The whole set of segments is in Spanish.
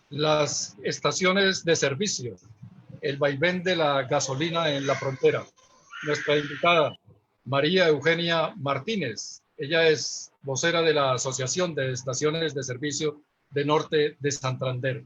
Las estaciones de servicio, el vaivén de la gasolina en la frontera. Nuestra invitada, María Eugenia Martínez. Ella es vocera de la Asociación de Estaciones de Servicio de Norte de Santander.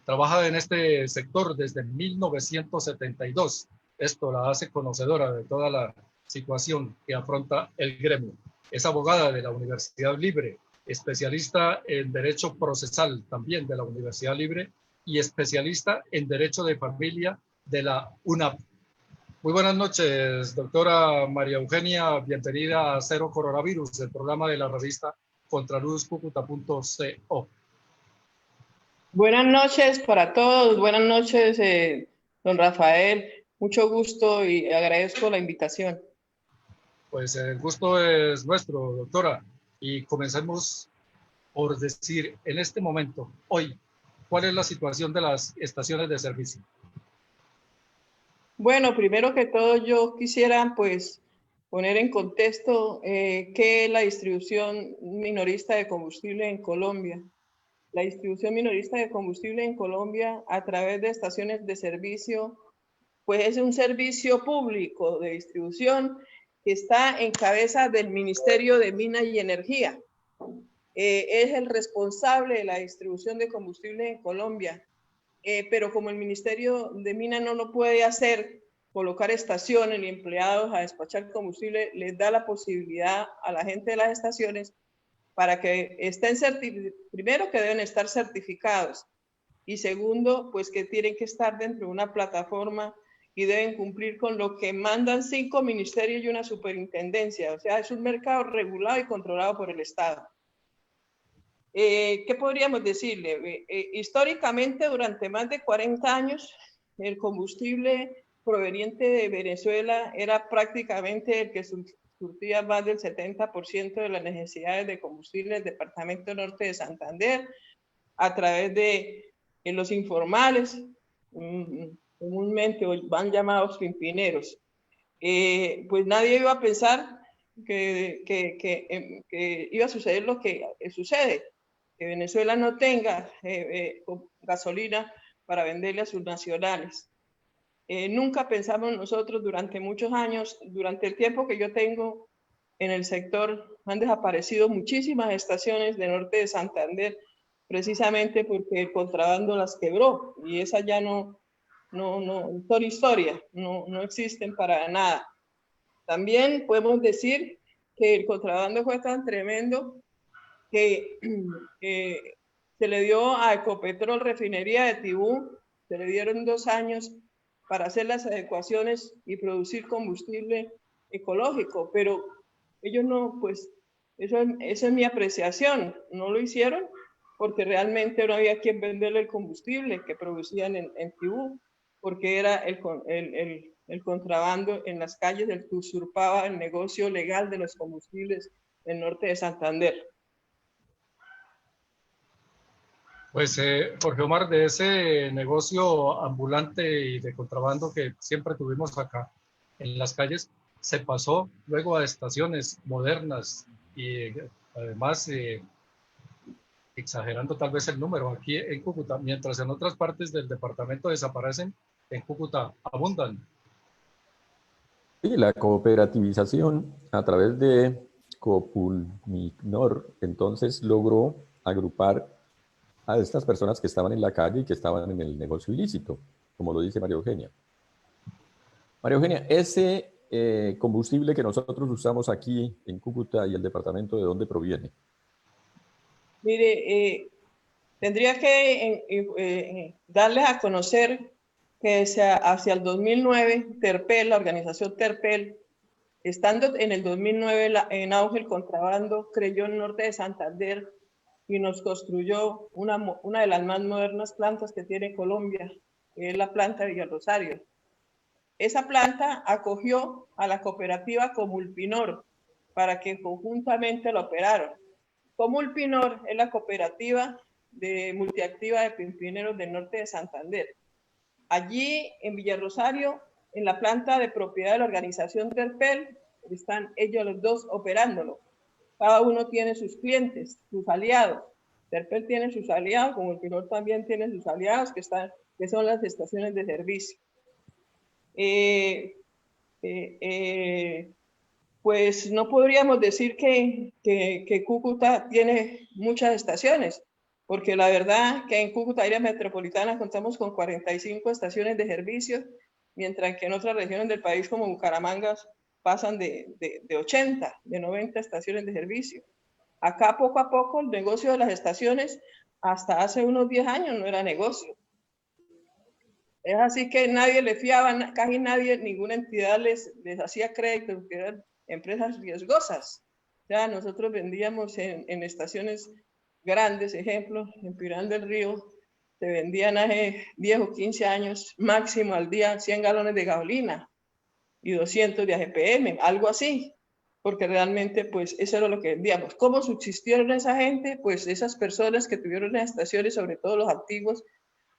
Trabaja en este sector desde 1972. Esto la hace conocedora de toda la situación que afronta el gremio. Es abogada de la Universidad Libre, especialista en Derecho Procesal también de la Universidad Libre y especialista en Derecho de Familia de la UNAP. Muy buenas noches, doctora María Eugenia. Bienvenida a Cero Coronavirus, el programa de la revista contraluzcucuta.co. Buenas noches para todos. Buenas noches, don Rafael. Mucho gusto y agradezco la invitación. Pues el gusto es nuestro, doctora. Y comencemos por decir, en este momento, hoy, ¿cuál es la situación de las estaciones de servicio? Bueno, primero que todo yo quisiera pues poner en contexto qué es la distribución minorista de combustible en Colombia. La distribución minorista de combustible en Colombia a través de estaciones de servicio, pues es un servicio público de distribución que está en cabeza del Ministerio de Minas y Energía. Es el responsable de la distribución de combustible en Colombia. Pero como el Ministerio de Minas no lo puede hacer, colocar estaciones y empleados a despachar combustible, les da la posibilidad a la gente de las estaciones para que estén primero que deben estar certificados y segundo, pues que tienen que estar dentro de una plataforma y deben cumplir con lo que mandan 5 ministerios y una superintendencia. O sea, es un mercado regulado y controlado por el Estado. ¿Qué podríamos decirle? Históricamente, durante más de 40 años, el combustible proveniente de Venezuela era prácticamente el que surtía más del 70% de las necesidades de combustible del departamento norte de Santander, a través de los informales, comúnmente van llamados pimpineros. Pues nadie iba a pensar que iba a suceder lo que sucede, que Venezuela no tenga gasolina para venderle a sus nacionales. Nunca pensamos nosotros durante muchos años, durante el tiempo que yo tengo en el sector, han desaparecido muchísimas estaciones de norte de Santander, precisamente porque el contrabando las quebró y esas ya no son historia, no existen para nada. También podemos decir que el contrabando fue tan tremendo que se le dio a Ecopetrol Refinería de Tibú, se le dieron 2 años para hacer las adecuaciones y producir combustible ecológico, pero ellos no, pues, esa es mi apreciación, no lo hicieron porque realmente no había quien venderle el combustible que producían en Tibú, porque era el contrabando en las calles el que usurpaba el negocio legal de los combustibles del norte de Santander. Pues Jorge Omar, de ese negocio ambulante y de contrabando que siempre tuvimos acá en las calles, se pasó luego a estaciones modernas y además, exagerando tal vez el número, aquí en Cúcuta, mientras en otras partes del departamento desaparecen, en Cúcuta abundan. Sí, la cooperativización a través de Copulminor entonces logró agrupar a estas personas que estaban en la calle y que estaban en el negocio ilícito, como lo dice María Eugenia. María Eugenia, ese combustible que nosotros usamos aquí en Cúcuta y el departamento, ¿de dónde proviene? Mire, tendría que darles a conocer que hacia el 2009, Terpel, la organización Terpel, estando en el 2009 en auge el contrabando, creyó en el norte de Santander y nos construyó una de las más modernas plantas que tiene Colombia, que es la planta de Villarrosario. Esa planta acogió a la cooperativa Comulpinor para que conjuntamente la operaron. Comulpinor es la cooperativa multiactiva de pimpineros del norte de Santander. Allí en Villarrosario, en la planta de propiedad de la organización Terpel, están ellos los dos operándolo. Cada uno tiene sus clientes, sus aliados. Terpel tiene sus aliados, como el Equinor también tiene sus aliados, que son las estaciones de servicio. Pues no podríamos decir que Cúcuta tiene muchas estaciones, porque la verdad que en Cúcuta, área metropolitana, contamos con 45 estaciones de servicio, mientras que en otras regiones del país, como Bucaramanga, pasan de 80, de 90 estaciones de servicio. Acá, poco a poco, el negocio de las estaciones, hasta hace unos 10 años, no era negocio. Es así que nadie le fiaba, casi nadie, ninguna entidad les hacía crédito, porque eran empresas riesgosas. Ya nosotros vendíamos en estaciones grandes, ejemplo, en Pirán del Río, se vendían hace 10 o 15 años, máximo al día, 100 galones de gasolina y 200 de AGPM, algo así, porque realmente, pues, eso era lo que vendíamos. ¿Cómo subsistieron esa gente? Pues esas personas que tuvieron las estaciones, sobre todo los antiguos,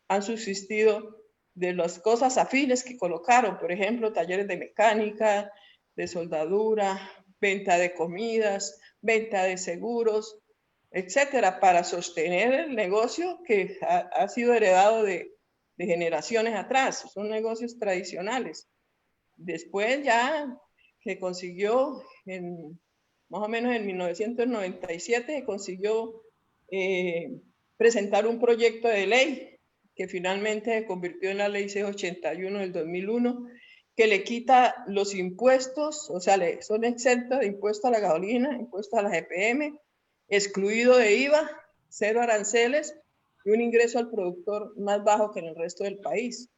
han subsistido de las cosas afines que colocaron, por ejemplo, talleres de mecánica, de soldadura, venta de comidas, venta de seguros, etcétera, para sostener el negocio que ha sido heredado de generaciones atrás. Son negocios tradicionales. Después ya que consiguió, más o menos en 1997, se consiguió presentar un proyecto de ley que finalmente se convirtió en la ley 681 del 2001, que le quita los impuestos, o sea, son exentos de impuesto a la gasolina, impuesto a la GPM, excluido de IVA, cero aranceles y un ingreso al productor más bajo que en el resto del país.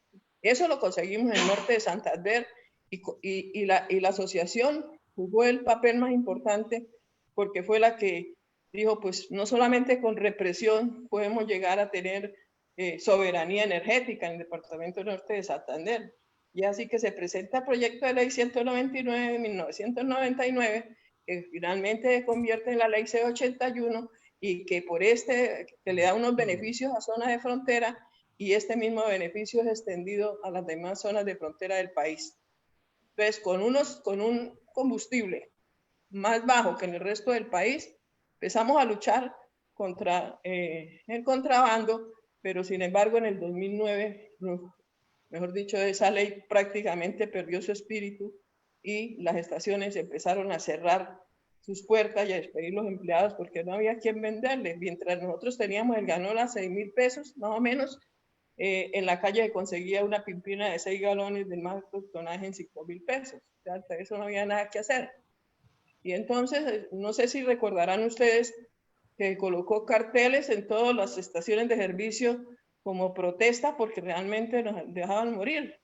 Eso lo conseguimos en el norte de Santander y la asociación jugó el papel más importante porque fue la que dijo, pues no solamente con represión podemos llegar a tener soberanía energética en el departamento norte de Santander. Y así que se presenta el proyecto de ley 199 de 1999, que finalmente se convierte en la ley 681 y que por que le da unos beneficios a zonas de frontera y este mismo beneficio es extendido a las demás zonas de frontera del país. Entonces, con un combustible más bajo que en el resto del país, empezamos a luchar contra el contrabando, pero sin embargo en el 2009, mejor dicho, esa ley prácticamente perdió su espíritu y las estaciones empezaron a cerrar sus puertas y a despedir los empleados porque no había quien venderles. Mientras nosotros teníamos el galón a 6.000 pesos, más o menos, en la calle se conseguía una pimpina de 6 galones del más tonelaje en 5.000 pesos. O sea, hasta eso no había nada que hacer. Y entonces, no sé si recordarán ustedes que colocó carteles en todas las estaciones de servicio como protesta porque realmente nos dejaban morir.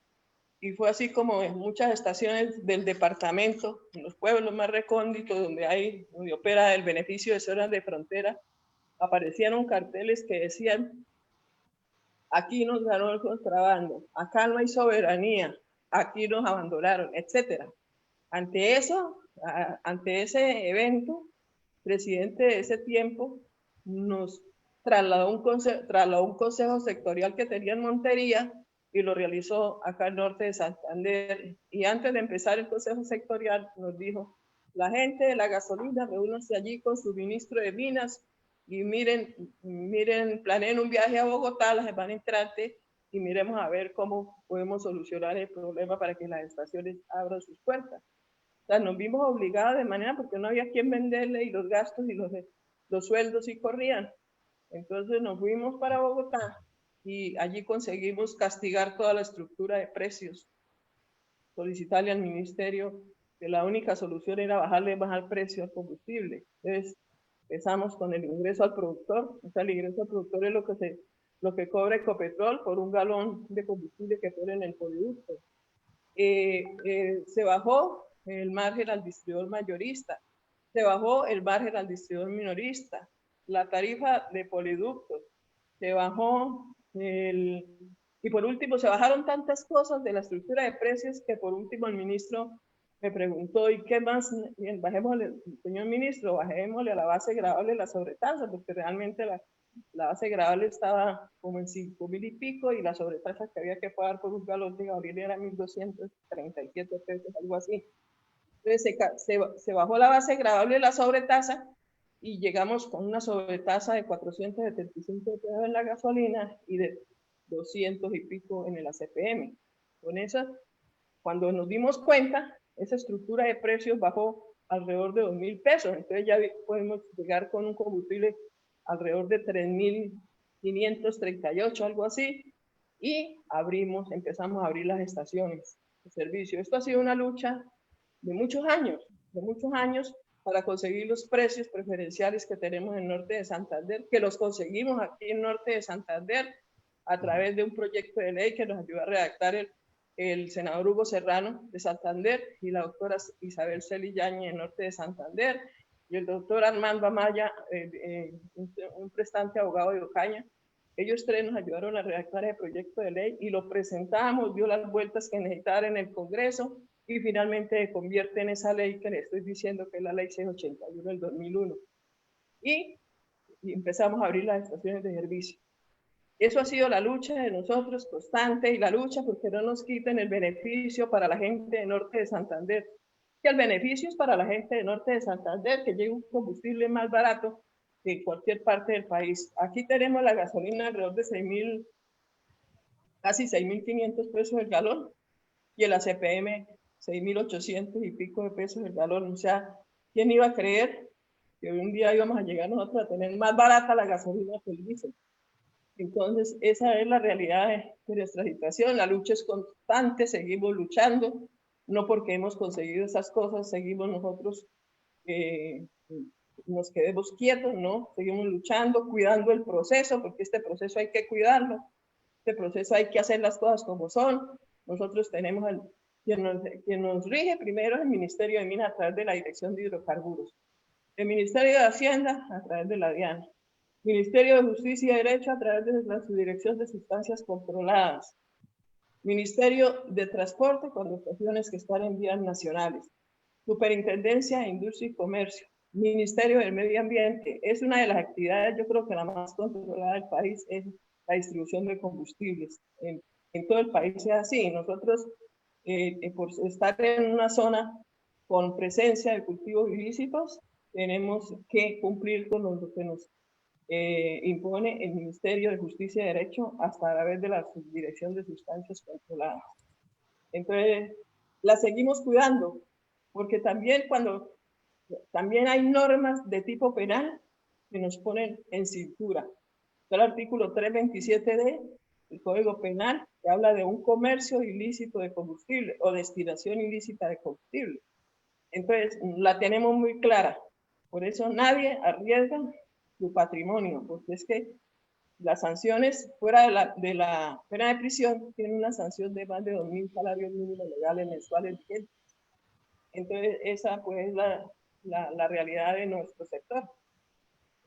Y fue así como en muchas estaciones del departamento, en los pueblos más recónditos donde opera el beneficio de zonas de frontera, aparecieron carteles que decían: aquí nos ganó el contrabando, acá no hay soberanía, aquí nos abandonaron, etc. Ante eso, ante ese evento, el presidente de ese tiempo nos trasladó un consejo sectorial que tenía en Montería y lo realizó acá al norte de Santander. Y antes de empezar el consejo sectorial nos dijo: la gente de la gasolina, reúnanse allí con su ministro de Minas y miren, planeen un viaje a Bogotá la semana entrante y miremos a ver cómo podemos solucionar el problema para que las estaciones abran sus puertas. O sea, nos vimos obligados de manera porque no había quien venderle y los gastos y los sueldos sí corrían. Entonces nos fuimos para Bogotá y allí conseguimos castigar toda la estructura de precios, solicitarle al ministerio que la única solución era bajar el precio al combustible. Entonces empezamos con el ingreso al productor. O sea, el ingreso al productor es lo que cobra Ecopetrol por un galón de combustible que pone en el poliducto. Se bajó el margen al distribuidor mayorista, se bajó el margen al distribuidor minorista, la tarifa de poliductos, se bajó y por último se bajaron tantas cosas de la estructura de precios que por último el ministro me preguntó: ¿y qué más? Bien, bajémosle, señor ministro, bajémosle a la base gravable la sobretasa, porque realmente la base gravable estaba como en 5.000 y pico y la sobretasa que había que pagar por un galón de gasolina era 1.237 pesos, algo así. Entonces se bajó la base gravable de la sobretasa y llegamos con una sobretasa de 475 pesos en la gasolina y de 200 y pico en el ACPM. Con esa, cuando nos dimos cuenta, esa estructura de precios bajó alrededor de 2.000 pesos. Entonces ya podemos llegar con un combustible alrededor de 3.538, algo así, y empezamos a abrir las estaciones de servicio. Esto ha sido una lucha de muchos años para conseguir los precios preferenciales que tenemos en Norte de Santander, que los conseguimos aquí en Norte de Santander a través de un proyecto de ley que nos ayudó a redactar el senador Hugo Serrano de Santander y la doctora Isabel Celillañi en Norte de Santander y el doctor Armando Amaya, un prestante abogado de Ocaña. Ellos tres nos ayudaron a redactar el proyecto de ley y lo presentamos, dio las vueltas que necesitaba en el Congreso y finalmente se convierte en esa ley que le estoy diciendo que es la ley 681 del 2001. Y empezamos a abrir las estaciones de servicio. Eso ha sido la lucha de nosotros constante y la lucha porque no nos quiten el beneficio para la gente de Norte de Santander. Que el beneficio es para la gente de Norte de Santander, que llegue un combustible más barato que en cualquier parte del país. Aquí tenemos la gasolina alrededor de 6.000, casi 6.500 pesos el galón y el ACPM 6.800 y pico de pesos el galón. O sea, ¿quién iba a creer que un día íbamos a llegar nosotros a tener más barata la gasolina que el diésel? Entonces, esa es la realidad de nuestra situación. La lucha es constante, seguimos luchando, no porque hemos conseguido esas cosas, seguimos nosotros, nos quedemos quietos, ¿no? Seguimos luchando, cuidando el proceso, porque este proceso hay que cuidarlo, este proceso hay que hacer las cosas como son. Nosotros tenemos quien nos rige primero es el Ministerio de Minas a través de la Dirección de Hidrocarburos, el Ministerio de Hacienda a través de la DIAN, Ministerio de Justicia y Derecho a través de la Subdirección de Sustancias Controladas, Ministerio de Transporte con dotaciones que están en vías nacionales, Superintendencia de Industria y Comercio, Ministerio del Medio Ambiente. Es una de las actividades, yo creo que la más controlada del país es la distribución de combustibles. En todo el país es así. Nosotros, por estar en una zona con presencia de cultivos ilícitos, tenemos que cumplir con lo que nos impone el Ministerio de Justicia y Derecho hasta a través de la Subdirección de Sustancias Controladas. Entonces, la seguimos cuidando, porque también también hay normas de tipo penal que nos ponen en cintura. Está el artículo 327D del Código Penal, que habla de un comercio ilícito de combustible o destinación ilícita de combustible. Entonces, la tenemos muy clara. Por eso nadie arriesga su patrimonio, porque es que las sanciones fuera de la pena de prisión tienen una sanción de más de 2.000 salarios mínimos legales mensuales vigentes. Entonces, esa pues es la realidad de nuestro sector.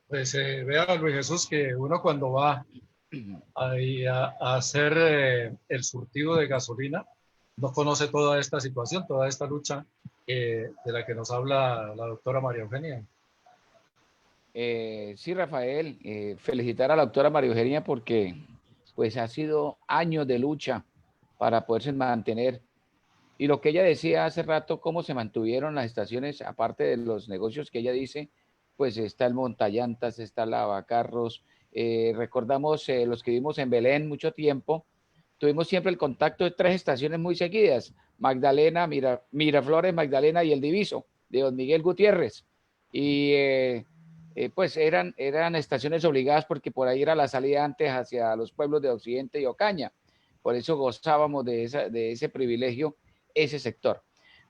Pues vea, Luis Jesús, que uno cuando va a hacer el surtido de gasolina, no conoce toda esta situación, toda esta lucha de la que nos habla la doctora María Eugenia. Sí, Rafael, felicitar a la doctora María Eugenia porque pues ha sido años de lucha para poderse mantener. Y lo que ella decía hace rato, cómo se mantuvieron las estaciones, aparte de los negocios que ella dice, pues está el montallantas, está el lavacarros. Recordamos los que vivimos en Belén mucho tiempo, tuvimos siempre el contacto de 3 estaciones muy seguidas, Magdalena, Miraflores, Magdalena y El Diviso, de Don Miguel Gutiérrez. Y pues eran estaciones obligadas porque por ahí era la salida antes hacia los pueblos de Occidente y Ocaña. Por eso gozábamos de ese privilegio, ese sector.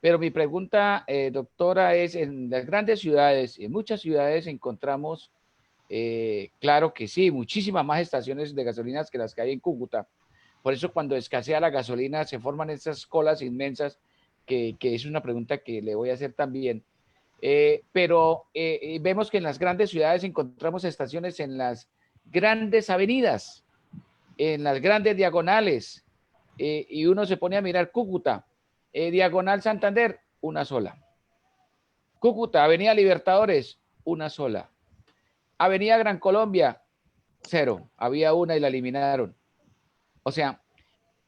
Pero mi pregunta, doctora, es en las grandes ciudades, en muchas ciudades encontramos, claro que sí, muchísimas más estaciones de gasolinas que las que hay en Cúcuta. Por eso cuando escasea la gasolina se forman esas colas inmensas, que es una pregunta que le voy a hacer también. Pero vemos que en las grandes ciudades encontramos estaciones en las grandes avenidas, en las grandes diagonales, y uno se pone a mirar Cúcuta, diagonal Santander, una sola. Cúcuta, Avenida Libertadores, una sola. Avenida Gran Colombia, 0. Había una y la eliminaron. O sea,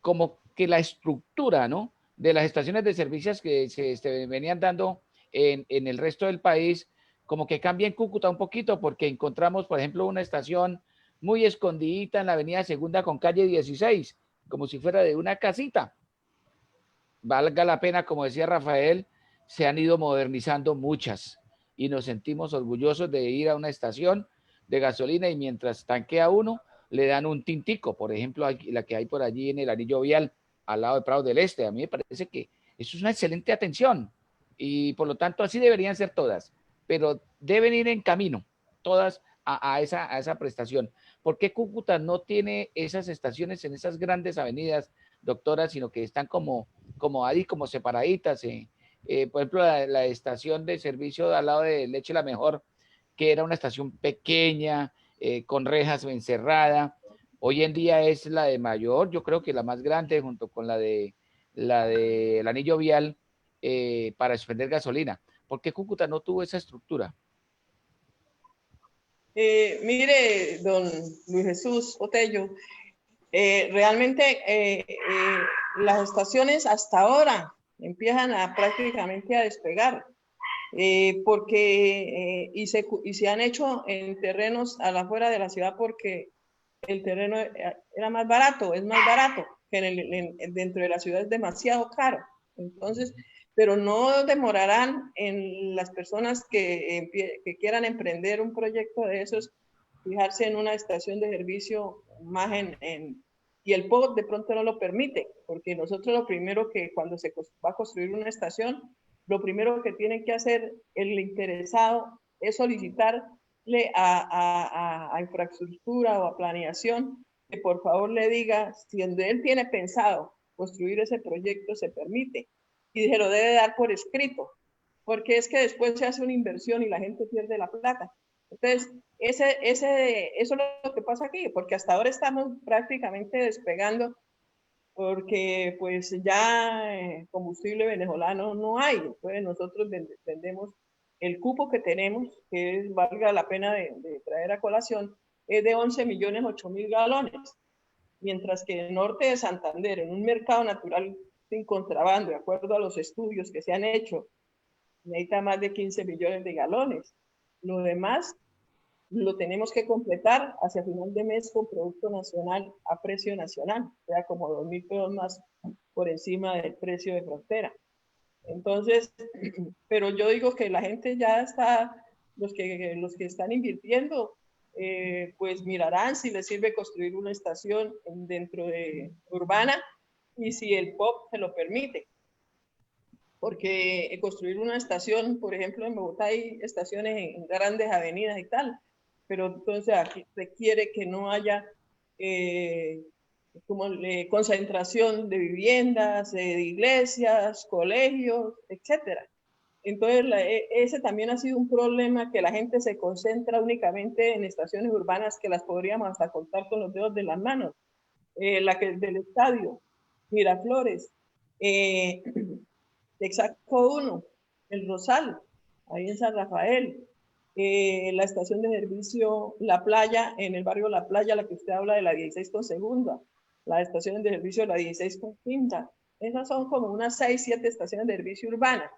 como que la estructura, ¿no?, de las estaciones de servicios que se venían dando en el resto del país, como que cambia en Cúcuta un poquito, porque encontramos, por ejemplo, una estación muy escondidita en la avenida Segunda con calle 16, como si fuera de una casita. Valga la pena, como decía Rafael, se han ido modernizando muchas y nos sentimos orgullosos de ir a una estación de gasolina y mientras tanquea uno, le dan un tintico, por ejemplo, la que hay por allí en el anillo vial al lado de Prado del Este. A mí me parece que eso es una excelente atención y por lo tanto así deberían ser todas, pero deben ir en camino todas a esa prestación. ¿Por qué Cúcuta no tiene esas estaciones en esas grandes avenidas, doctora, sino que están como ahí, como separaditas? Por ejemplo, la estación de servicio al lado de Leche La Mejor, que era una estación pequeña, con rejas encerrada. Hoy en día es la de Mayor, yo creo que la más grande, junto con la de el anillo vial, para expender gasolina. ¿Por qué Cúcuta no tuvo esa estructura? Mire, don Luis Jesús Otello, realmente las estaciones hasta ahora empiezan prácticamente a despegar, porque y se han hecho en terrenos a la afuera de la ciudad porque el terreno era más barato, es más barato que dentro de la ciudad es demasiado caro. Entonces, pero no demorarán en las personas que quieran emprender un proyecto de esos, fijarse en una estación de servicio más y el POT de pronto no lo permite, porque nosotros lo primero que cuando se va a construir una estación, lo primero que tiene que hacer el interesado es solicitarle a infraestructura o a planeación que por favor le diga si donde él tiene pensado construir ese proyecto se permite y se lo debe dar por escrito, porque es que después se hace una inversión y la gente pierde la plata. Entonces, eso es lo que pasa aquí, porque hasta ahora estamos prácticamente despegando, porque pues ya combustible venezolano no hay. Entonces nosotros vendemos el cupo que tenemos, que es, valga la pena de traer a colación, es de 11.008.000 galones, mientras que el norte de Santander, en un mercado natural sin contrabando, de acuerdo a los estudios que se han hecho, necesita más de 15 millones de galones. Lo demás lo tenemos que completar hacia final de mes con producto nacional a precio nacional, o sea, como 2.000 pesos más por encima del precio de frontera. Entonces, pero yo digo que la gente ya está, los que están invirtiendo, pues mirarán si les sirve construir una estación dentro de urbana y si el POP se lo permite. Porque construir una estación, por ejemplo, en Bogotá hay estaciones en grandes avenidas y tal, pero entonces aquí requiere que no haya concentración de viviendas, de iglesias, colegios, etcétera. Entonces, ese también ha sido un problema, que la gente se concentra únicamente en estaciones urbanas que las podríamos hasta contar con los dedos de las manos. La que del estadio, Miraflores, Texaco 1, el Rosal, ahí en San Rafael, la estación de servicio La Playa, en el barrio La Playa, la que usted habla de la 16 con segunda, la estación de servicio de la 16 con quinta. Esas son como unas 6, 7 estaciones de servicio urbana.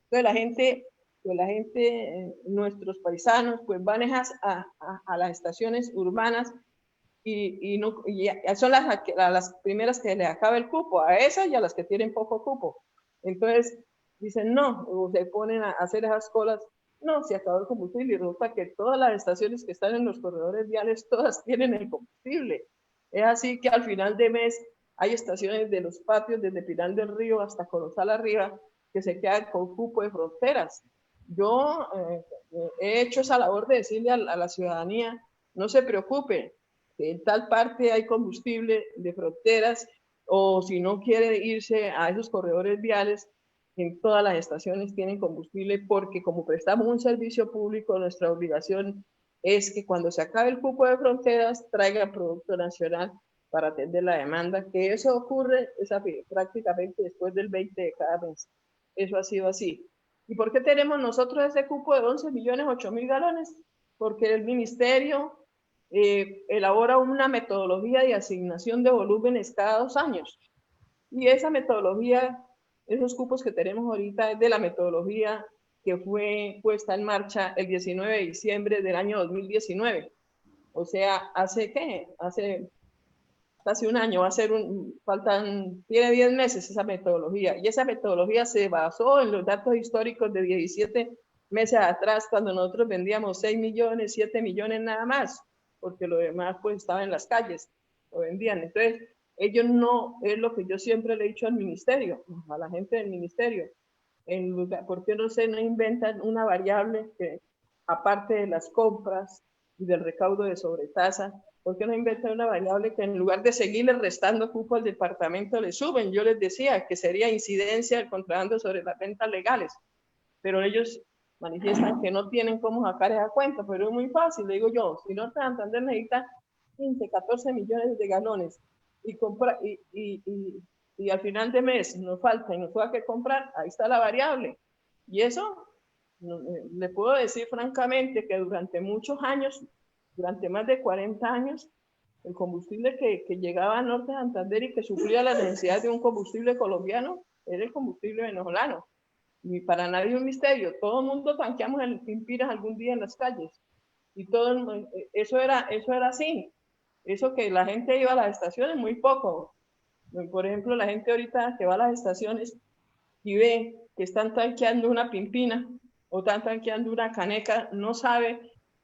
Entonces la gente, nuestros paisanos, pues van a las estaciones urbanas y son las primeras que les acaba el cupo, a esas y a las que tienen poco cupo. Entonces dicen no, o se ponen a hacer esas colas. No, se acabó el combustible y resulta que todas las estaciones que están en los corredores viales, todas tienen el combustible. Es así que al final de mes hay estaciones de los patios, desde Pinar del Río hasta Corozal arriba, que se quedan con cupo de fronteras. Yo he hecho esa labor de decirle a la ciudadanía, no se preocupe, que en tal parte hay combustible de fronteras, o si no quiere irse a esos corredores viales, en todas las estaciones tienen combustible, porque como prestamos un servicio público, nuestra obligación es que cuando se acabe el cupo de fronteras, traiga producto nacional para atender la demanda, que eso ocurre prácticamente después del 20 de cada mes. Eso ha sido así. ¿Y por qué tenemos nosotros ese cupo de 11.008.000 galones? Porque el ministerio elabora una metodología de asignación de volúmenes cada 2 años. Y esa metodología, esos cupos que tenemos ahorita, es de la metodología que fue puesta en marcha el 19 de diciembre del año 2019. O sea, ¿hace qué? Hace casi un año, tiene 10 meses esa metodología. Y esa metodología se basó en los datos históricos de 17 meses atrás, cuando nosotros vendíamos 6 millones, 7 millones nada más, porque lo demás pues estaba en las calles, lo vendían. Entonces, ellos no, es lo que yo siempre le he dicho al ministerio, a la gente del ministerio, ¿por qué no inventan una variable que, aparte de las compras y del recaudo de sobretasa, ¿por qué no inventan una variable que en lugar de seguirles restando cupo al departamento le suben? Yo les decía que sería incidencia del contrabando sobre las ventas legales, pero ellos manifiestan que no tienen cómo sacar esa cuenta, pero es muy fácil, le digo yo, si Norte Santander necesita 15, 14 millones de galones y al final de mes nos falta y nos toca que comprar, ahí está la variable. Y eso, le puedo decir francamente que durante muchos años, durante más de 40 años, el combustible que llegaba a Norte Santander y que suplía las necesidades de un combustible colombiano era el combustible venezolano. Y para nadie es un misterio, todo el mundo tanqueamos en Pimpiras algún día en las calles. Y eso era así. Eso que la gente iba a las estaciones, muy poco. Por ejemplo, la gente ahorita que va a las estaciones y ve que están tanqueando una Pimpina o están tanqueando una caneca, no sabe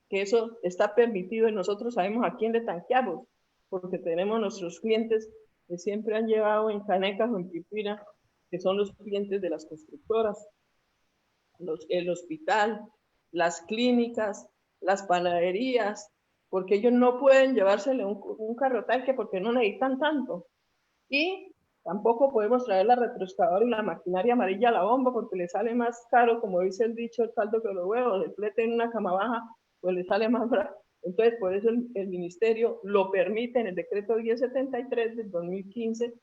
que eso está permitido y nosotros sabemos a quién le tanqueamos, porque tenemos nuestros clientes que siempre han llevado en canecas o en Pimpina, que son los clientes de las constructoras, el hospital, las clínicas, las panaderías, porque ellos no pueden llevársele un carro tanque porque no necesitan tanto. Y tampoco podemos traer la retroexcavadora y la maquinaria amarilla a la bomba porque le sale más caro, como dice el dicho, el caldo que los huevos, el flete en una cama baja, pues le sale más barato. Entonces, por eso el ministerio lo permite en el decreto 1073 del 2015,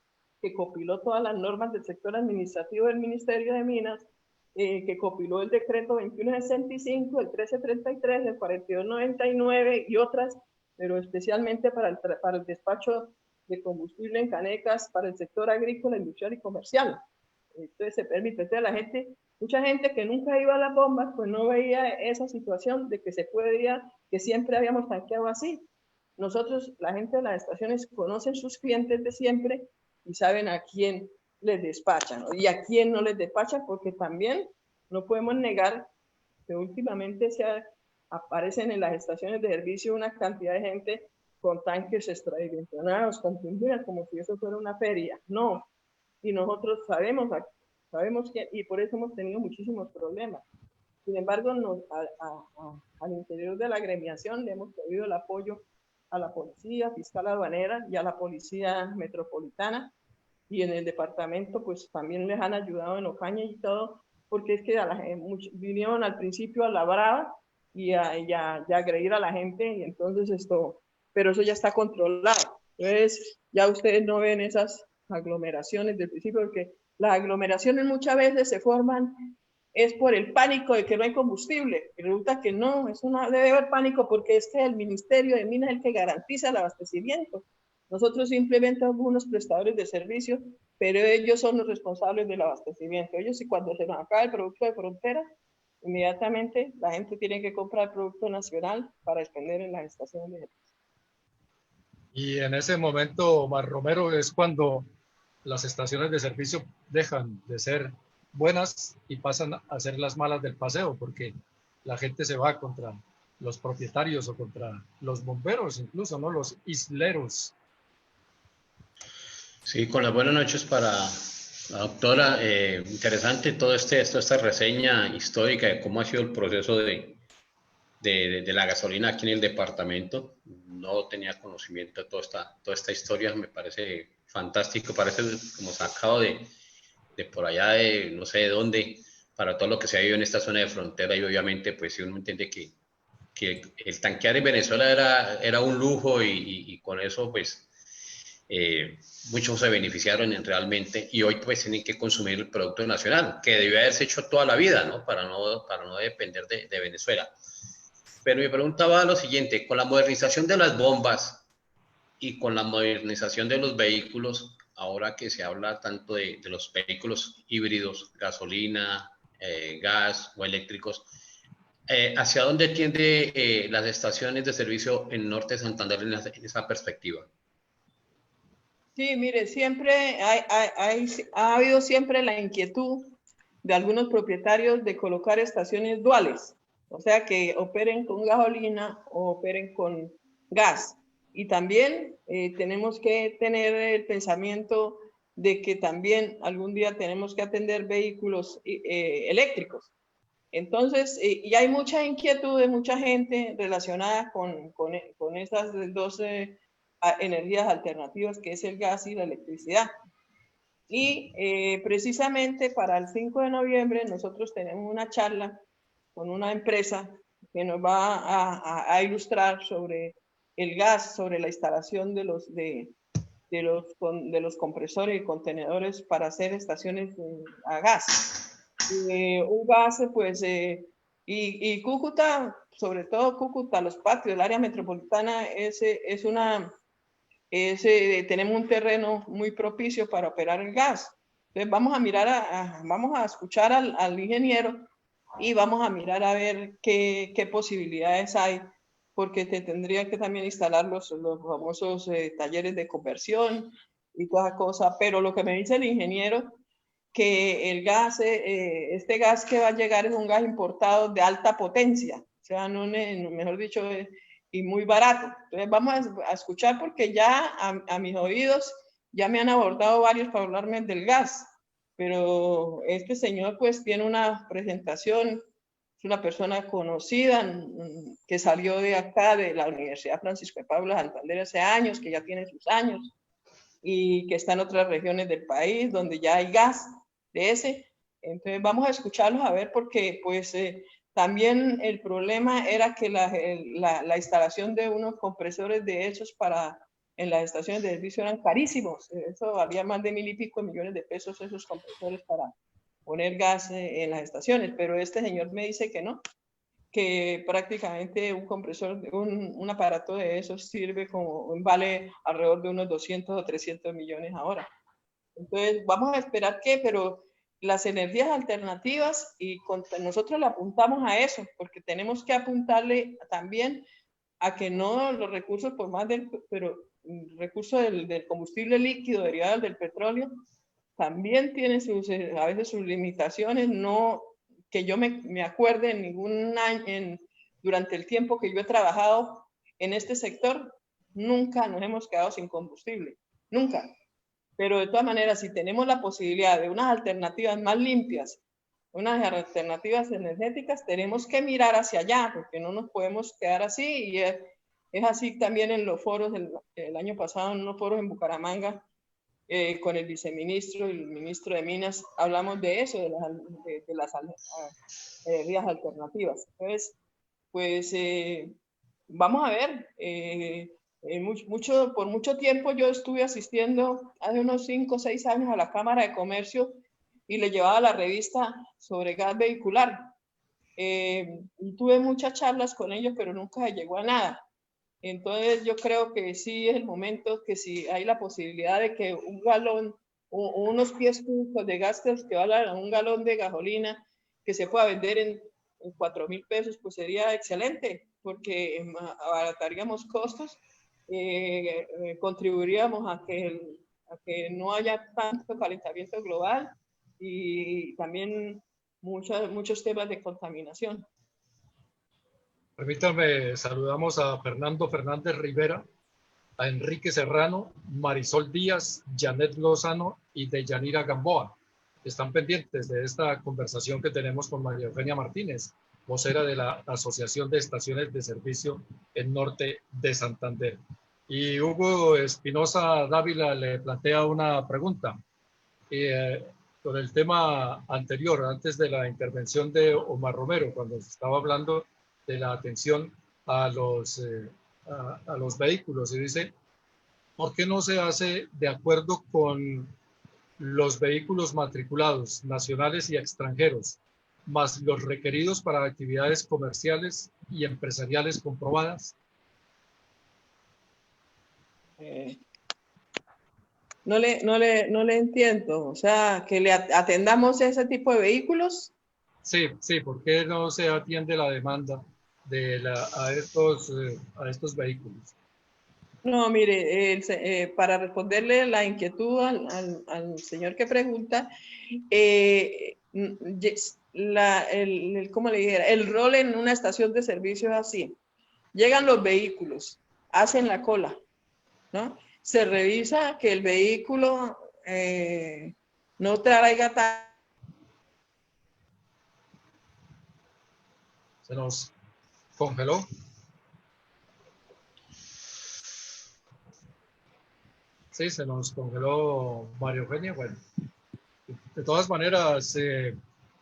que compiló todas las normas del sector administrativo del Ministerio de Minas, que compiló el decreto 2165, el 1333, el 4299 y otras, pero especialmente para el despacho de combustible en canecas para el sector agrícola, industrial y comercial. Entonces se permite. Entonces la gente, mucha gente que nunca iba a las bombas, pues no veía esa situación de que se podía, que siempre habíamos tanqueado así. Nosotros, la gente de las estaciones, conocen sus clientes de siempre y saben a quién les despachan, ¿no? Y a quién no les despachan, porque también no podemos negar que últimamente aparecen en las estaciones de servicio una cantidad de gente con tanques extradimensionados, con pinturas, como si eso fuera una feria. No, y nosotros sabemos que, y por eso hemos tenido muchísimos problemas. Sin embargo, al interior de la agremiación le hemos pedido el apoyo a la policía fiscal aduanera y a la policía metropolitana, y en el departamento pues también les han ayudado en Ocaña y todo, porque es que vinieron al principio a la brava y a agredir a la gente, y entonces pero eso ya está controlado. Entonces, ya ustedes no ven esas aglomeraciones del principio, porque las aglomeraciones muchas veces se forman es por el pánico de que no hay combustible. Y resulta que no, debe haber pánico porque es que el Ministerio de Minas es el que garantiza el abastecimiento. Nosotros simplemente somos unos prestadores de servicios, pero ellos son los responsables del abastecimiento. Ellos, y cuando se nos acaba el producto de frontera, inmediatamente la gente tiene que comprar producto nacional para expender en las estaciones de servicio. Y en ese momento, Omar Romero, es cuando las estaciones de servicio dejan de ser buenas y pasan a ser las malas del paseo, porque la gente se va contra los propietarios o contra los bomberos, incluso, ¿no? Los isleros. Sí, con las buenas noches para la doctora. Interesante toda esta reseña histórica de cómo ha sido el proceso de la gasolina aquí en el departamento. No tenía conocimiento de toda esta historia, me parece fantástico, parece como sacado de por allá, de no sé de dónde, para todo lo que se ha vivido en esta zona de frontera. Y obviamente pues uno entiende que el tanquear en Venezuela era un lujo, y con eso pues muchos se beneficiaron realmente, y hoy pues tienen que consumir el producto nacional, que debió haberse hecho toda la vida, ¿no? Para no depender de Venezuela. Pero me preguntaba lo siguiente: con la modernización de las bombas y con la modernización de los vehículos, ahora que se habla tanto de los vehículos híbridos, gasolina, gas o eléctricos. ¿Hacia dónde tiende las estaciones de servicio en Norte de Santander en esa perspectiva? Sí, mire, siempre ha habido siempre la inquietud de algunos propietarios de colocar estaciones duales, o sea, que operen con gasolina o operen con gas. Y también tenemos que tener el pensamiento de que también algún día tenemos que atender vehículos eléctricos. Entonces, y hay mucha inquietud de mucha gente relacionada con esas dos energías alternativas, que es el gas y la electricidad. Y precisamente para el 5 de noviembre nosotros tenemos una charla con una empresa que nos va a ilustrar sobre el gas, sobre la instalación de los compresores y contenedores para hacer estaciones a gas. Un gas, pues, y Cúcuta, sobre todo Cúcuta, los patios, el área metropolitana, tenemos un terreno muy propicio para operar el gas. Entonces vamos a mirar, vamos a escuchar al ingeniero y vamos a mirar a ver qué posibilidades hay, porque te tendría que también instalar los famosos talleres de conversión y toda cosa. Pero lo que me dice el ingeniero, que el gas, este gas que va a llegar es un gas importado de alta potencia, o sea, no, mejor dicho, y muy barato. Entonces vamos a escuchar, porque ya a mis oídos ya me han abordado varios para hablarme del gas, pero este señor pues tiene una presentación, es una persona conocida que salió de acá, de la Universidad Francisco de Paula Santander hace años, que ya tiene sus años y que está en otras regiones del país donde ya hay gas de ese. Entonces vamos a escucharlos a ver, porque pues también el problema era que la instalación de unos compresores de esos en las estaciones de servicio eran carísimos. Eso valía más de 1.000 y pico millones de pesos esos compresores para poner gas en las estaciones, pero este señor me dice que no, que prácticamente un compresor, un aparato de esos sirve vale alrededor de unos 200 o 300 millones ahora. Entonces, vamos a esperar pero las energías alternativas, y nosotros le apuntamos a eso, porque tenemos que apuntarle también a que no los recursos, por más pero recursos del combustible líquido derivado del petróleo, también tiene a veces sus limitaciones, no que yo me acuerde en ningún año, durante el tiempo que yo he trabajado en este sector, nunca nos hemos quedado sin combustible, nunca. Pero de todas maneras, si tenemos la posibilidad de unas alternativas más limpias, unas alternativas energéticas, tenemos que mirar hacia allá, porque no nos podemos quedar así. Y es así también en los foros, el año pasado, en unos foros en Bucaramanga, con el viceministro y el ministro de Minas, hablamos de eso, de las energías alternativas. Entonces, pues vamos a ver. Por mucho tiempo yo estuve asistiendo, hace unos 5 o 6 años, a la Cámara de Comercio y le llevaba la revista sobre gas vehicular. Y tuve muchas charlas con ellos, pero nunca se llegó a nada. Entonces yo creo que sí es el momento, que si hay la posibilidad de que un galón o unos pies cúbicos de gas que valgan a un galón de gasolina, que se pueda vender en 4.000 pesos, pues sería excelente, porque abarataríamos costos, contribuiríamos a que no haya tanto calentamiento global y también muchos temas de contaminación. Permítanme, saludamos a Fernando Fernández Rivera, a Enrique Serrano, Marisol Díaz, Janet Lozano y Deyanira Gamboa. Están pendientes de esta conversación que tenemos con María Eugenia Martínez, vocera de la Asociación de Estaciones de Servicio en Norte de Santander. Y Hugo Espinosa Dávila le plantea una pregunta. Con el tema anterior, antes de la intervención de Omar Romero, cuando se estaba hablando de la atención a los vehículos, y dice, ¿por qué no se hace de acuerdo con los vehículos matriculados nacionales y extranjeros, más los requeridos para actividades comerciales y empresariales comprobadas? No le entiendo. O sea, que le atendamos ese tipo de vehículos. Sí, sí, ¿por qué no se atiende la demanda a estos vehículos? No, mire, para responderle la inquietud al señor que pregunta, ¿cómo le dijera? El rol en una estación de servicio es así. Llegan los vehículos, hacen la cola, ¿no? Se revisa que el vehículo no traiga Se nos congeló. Sí, se nos congeló María Eugenia. Bueno, de todas maneras,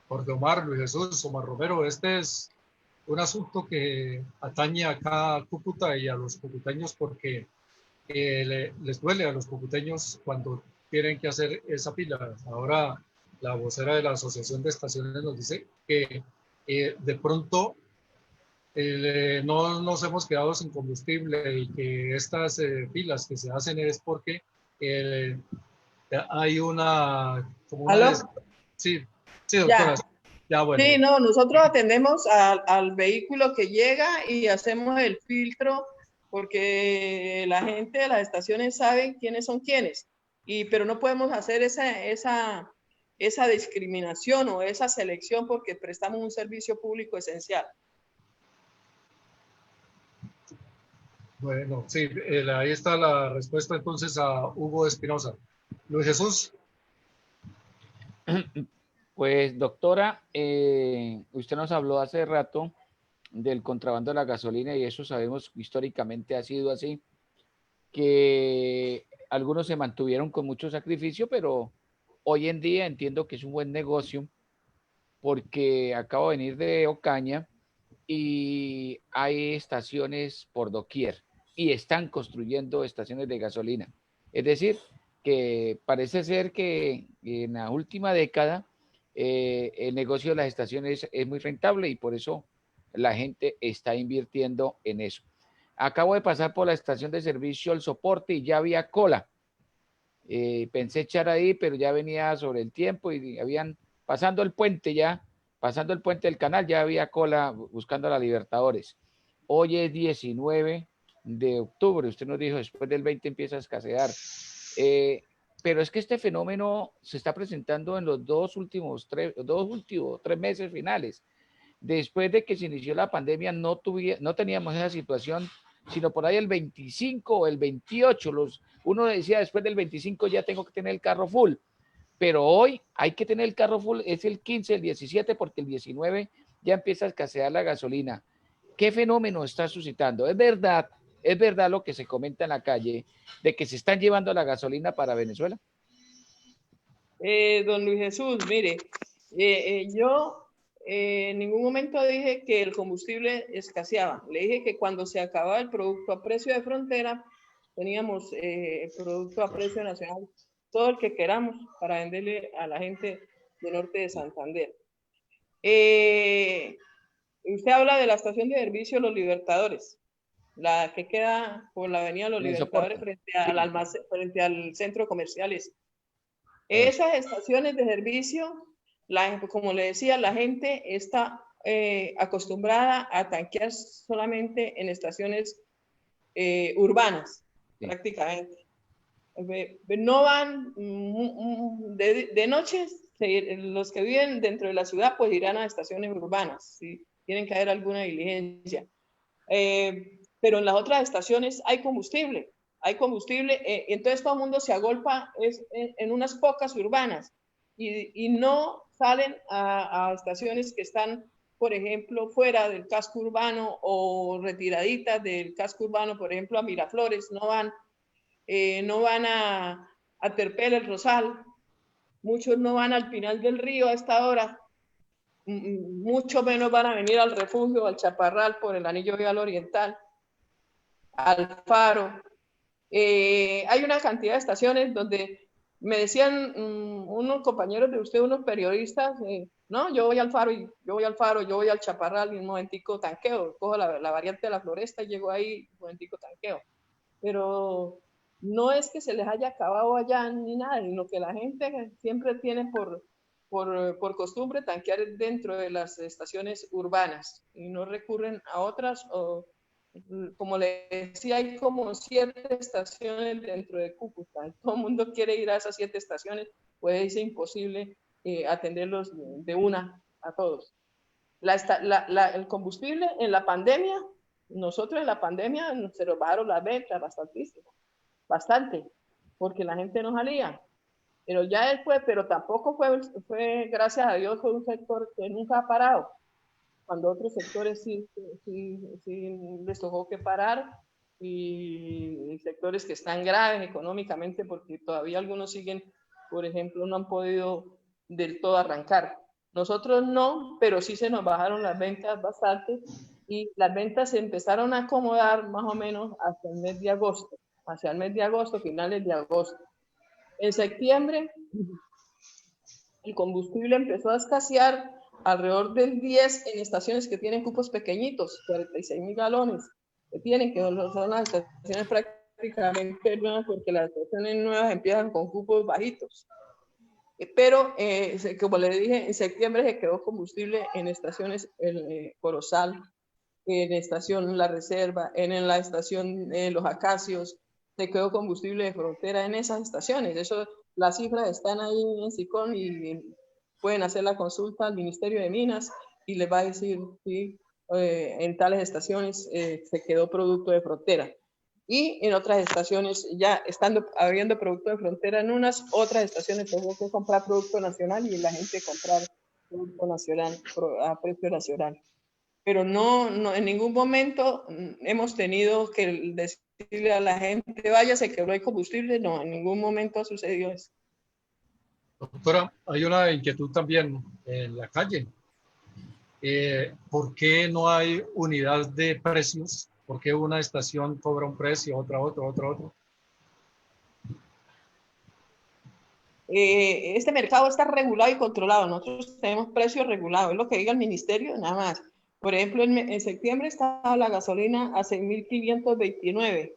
Jorge Omar, Luis Jesús, Omar Romero, este es un asunto que atañe acá a Cúcuta y a los cucuteños porque les duele a los cucuteños cuando tienen que hacer esa pila. Ahora la vocera de la Asociación de Estaciones nos dice que de pronto no nos hemos quedado sin combustible y que estas pilas que se hacen es porque eh, hay como una ¿Aló? sí, sí, doctora, Ya. ya bueno. Sí, no, nosotros atendemos al vehículo que llega y hacemos el filtro porque la gente de las estaciones sabe quiénes son quiénes, pero no podemos hacer esa discriminación o esa selección porque prestamos un servicio público esencial. Bueno, sí, ahí está la respuesta entonces a Hugo Espinosa. Luis Jesús. Pues doctora, usted nos habló hace rato del contrabando de la gasolina y eso sabemos que históricamente ha sido así, que algunos se mantuvieron con mucho sacrificio, pero hoy en día entiendo que es un buen negocio porque acabo de venir de Ocaña y hay estaciones por doquier y están construyendo estaciones de gasolina. Es decir, que parece ser que en la última década el negocio de las estaciones es muy rentable y por eso la gente está invirtiendo en eso. Acabo de pasar por la estación de servicio El Soporte y ya había cola. Pensé echar ahí, pero ya venía sobre el tiempo y habían, pasando el puente del canal, ya había cola buscando a la Libertadores. Hoy es 19 de octubre, usted nos dijo, después del 20 empieza a escasear. Pero es que este fenómeno se está presentando en los dos últimos tres meses finales. Después de que se inició la pandemia, no teníamos esa situación, sino por ahí el 25 o el 28. Uno decía, después del 25 ya tengo que tener el carro full. Pero hoy hay que tener el carro full, es el 15, el 17, porque el 19 ya empieza a escasear la gasolina. ¿Qué fenómeno está suscitando? Es verdad lo que se comenta en la calle, de que se están llevando la gasolina para Venezuela. Don Luis Jesús, mire, yo en ningún momento dije que el combustible escaseaba. Le dije que cuando se acababa el producto a precio de frontera, teníamos producto a precio nacional, todo el que queramos para venderle a la gente del norte de Santander. Usted habla de la estación de servicio Los Libertadores, la que queda por la avenida Los Libertadores frente al centro comercial. Esas estaciones de servicio, como le decía, la gente está acostumbrada a tanquear solamente en estaciones urbanas, sí, prácticamente. No van de noche, los que viven dentro de la ciudad pues irán a estaciones urbanas, si tienen que haber alguna diligencia. Pero en las otras estaciones hay combustible, entonces todo el mundo se agolpa en unas pocas urbanas y no salen a estaciones que están, por ejemplo, fuera del casco urbano o retiraditas del casco urbano, por ejemplo, a Miraflores, no van a Terpel, el Rosal, muchos no van al Pinal del Río a esta hora, mucho menos van a venir al Refugio, al Chaparral por el Anillo Vial Oriental, al Faro. Hay una cantidad de estaciones donde me decían unos compañeros de usted, unos periodistas, no, yo voy al Faro, yo voy al Chaparral y un momentico tanqueo, cojo la variante de la Floresta y llego ahí, un momentico tanqueo. Pero no es que se les haya acabado allá ni nada, sino que la gente siempre tiene por costumbre tanquear dentro de las estaciones urbanas y no recurren a otras, o como le decía, hay como 7 estaciones dentro de Cúcuta. Todo el mundo quiere ir a esas 7 estaciones, pues es imposible atenderlos de una a todos. El combustible en la pandemia, nosotros en la pandemia se nos bajaron las ventas bastante, porque la gente no salía. Pero ya después, pero tampoco fue, gracias a Dios, fue un sector que nunca ha parado. Cuando otros sectores sí les tocó que parar, y sectores que están graves económicamente porque todavía algunos siguen, por ejemplo, no han podido del todo arrancar. Nosotros no, pero sí se nos bajaron las ventas bastante y las ventas se empezaron a acomodar más o menos hacia el mes de agosto, finales de agosto. En septiembre, el combustible empezó a escasear alrededor del 10 en estaciones que tienen cupos pequeñitos, 46.000 galones, que tienen, que son las estaciones prácticamente nuevas, porque las estaciones nuevas empiezan con cupos bajitos. Pero, como le dije, en septiembre se quedó combustible en estaciones Corozal, en estación La Reserva, en la estación Los Acacios, se quedó combustible de frontera en esas estaciones. Eso, las cifras están ahí en SICON y pueden hacer la consulta al Ministerio de Minas y les va a decir si en tales estaciones se quedó producto de frontera. Y en otras estaciones, ya estando habiendo producto de frontera en unas, otras estaciones tengo que comprar producto nacional y la gente comprar producto nacional a precio nacional. Pero no, en ningún momento hemos tenido que decirle a la gente, vaya, se quebró el combustible. No, en ningún momento ha sucedido eso. Doctora, hay una inquietud también en la calle. ¿Por qué no hay unidad de precios? ¿Por qué una estación cobra un precio, otra otro? Este mercado está regulado y controlado. Nosotros tenemos precios regulados, es lo que diga el ministerio, nada más. Por ejemplo, en septiembre estaba la gasolina a 6.529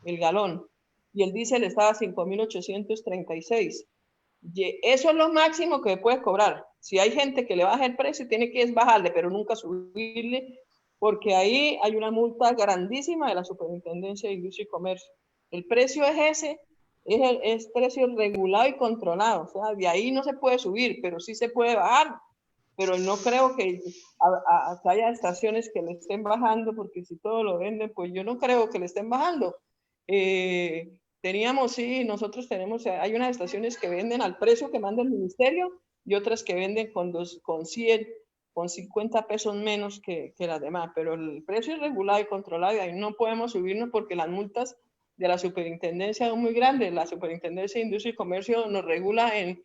el galón y el diésel estaba a 5.836. Eso es lo máximo que puedes cobrar. Si hay gente que le baja el precio, tiene que bajarle, pero nunca subirle, porque ahí hay una multa grandísima de la Superintendencia de Industria y Comercio. El precio es ese, es precio regulado y controlado. O sea, de ahí no se puede subir, pero sí se puede bajar. Pero no creo que haya estaciones que le estén bajando, porque si todo lo venden, pues yo no creo que le estén bajando. Nosotros tenemos, hay unas estaciones que venden al precio que manda el ministerio y otras que venden con 100, con 50 pesos menos que las demás, pero el precio es regulado y controlado y ahí no podemos subirnos porque las multas de la superintendencia son muy grandes. La Superintendencia de Industria y Comercio nos regula en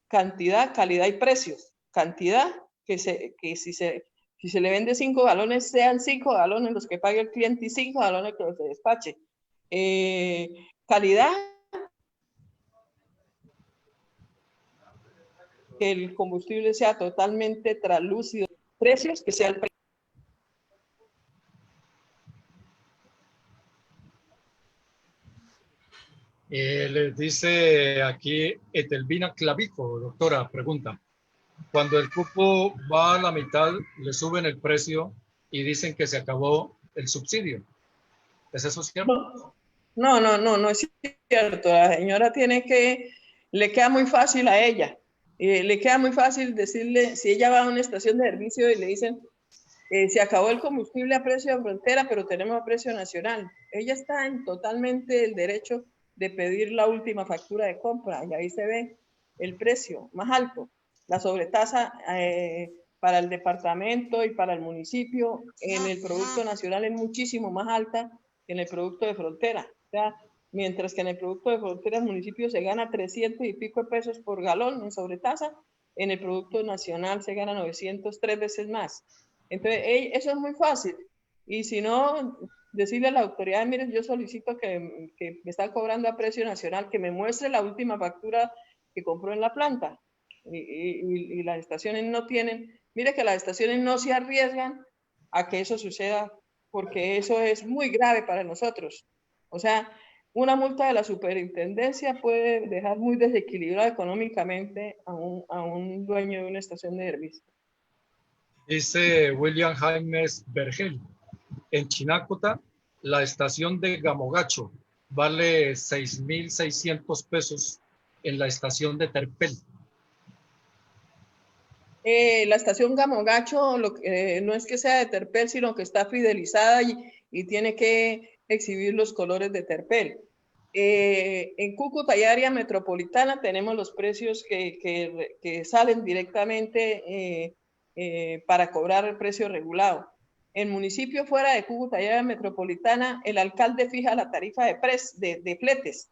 cantidad, calidad y precios. Cantidad, que si se le vende 5 galones, sean 5 galones los que pague el cliente y 5 galones que se despache. Calidad, que el combustible sea totalmente translúcido. Precios, que sea el precio. Les dice aquí Etelvina Clavijo, doctora, pregunta. Cuando el cupo va a la mitad, le suben el precio y dicen que se acabó el subsidio. ¿Es eso cierto? No es cierto. La señora le queda muy fácil a ella. Le queda muy fácil decirle, si ella va a una estación de servicio y le dicen, se acabó el combustible a precio de frontera, pero tenemos a precio nacional. Ella está en totalmente el derecho de pedir la última factura de compra y ahí se ve el precio más alto. La sobretasa para el departamento y para el municipio en el producto nacional es muchísimo más alta que en el producto de frontera. O sea, mientras que en el producto de frontera el municipio se gana 300 y pico de pesos por galón en sobretasa, en el producto nacional se gana 903 veces más. Entonces, eso es muy fácil. Y si no, decirle a la autoridad, miren, yo solicito que me están cobrando a precio nacional, que me muestre la última factura que compró en la planta. Y las estaciones no tienen, mire que las estaciones no se arriesgan a que eso suceda, porque eso es muy grave para nosotros. O sea, Una multa de la superintendencia puede dejar muy desequilibrado económicamente a un dueño de una estación de servicio. Dice William Jaimes Vergel, en Chinácota, la estación de Gamogacho vale 6.600 pesos en la estación de Terpel. La estación Gamogacho no es que sea de Terpel, sino que está fidelizada y tiene que exhibir los colores de Terpel. En Cúcuta y área metropolitana tenemos los precios que salen directamente para cobrar el precio regulado. En municipios fuera de Cúcuta y área metropolitana, el alcalde fija la tarifa de fletes,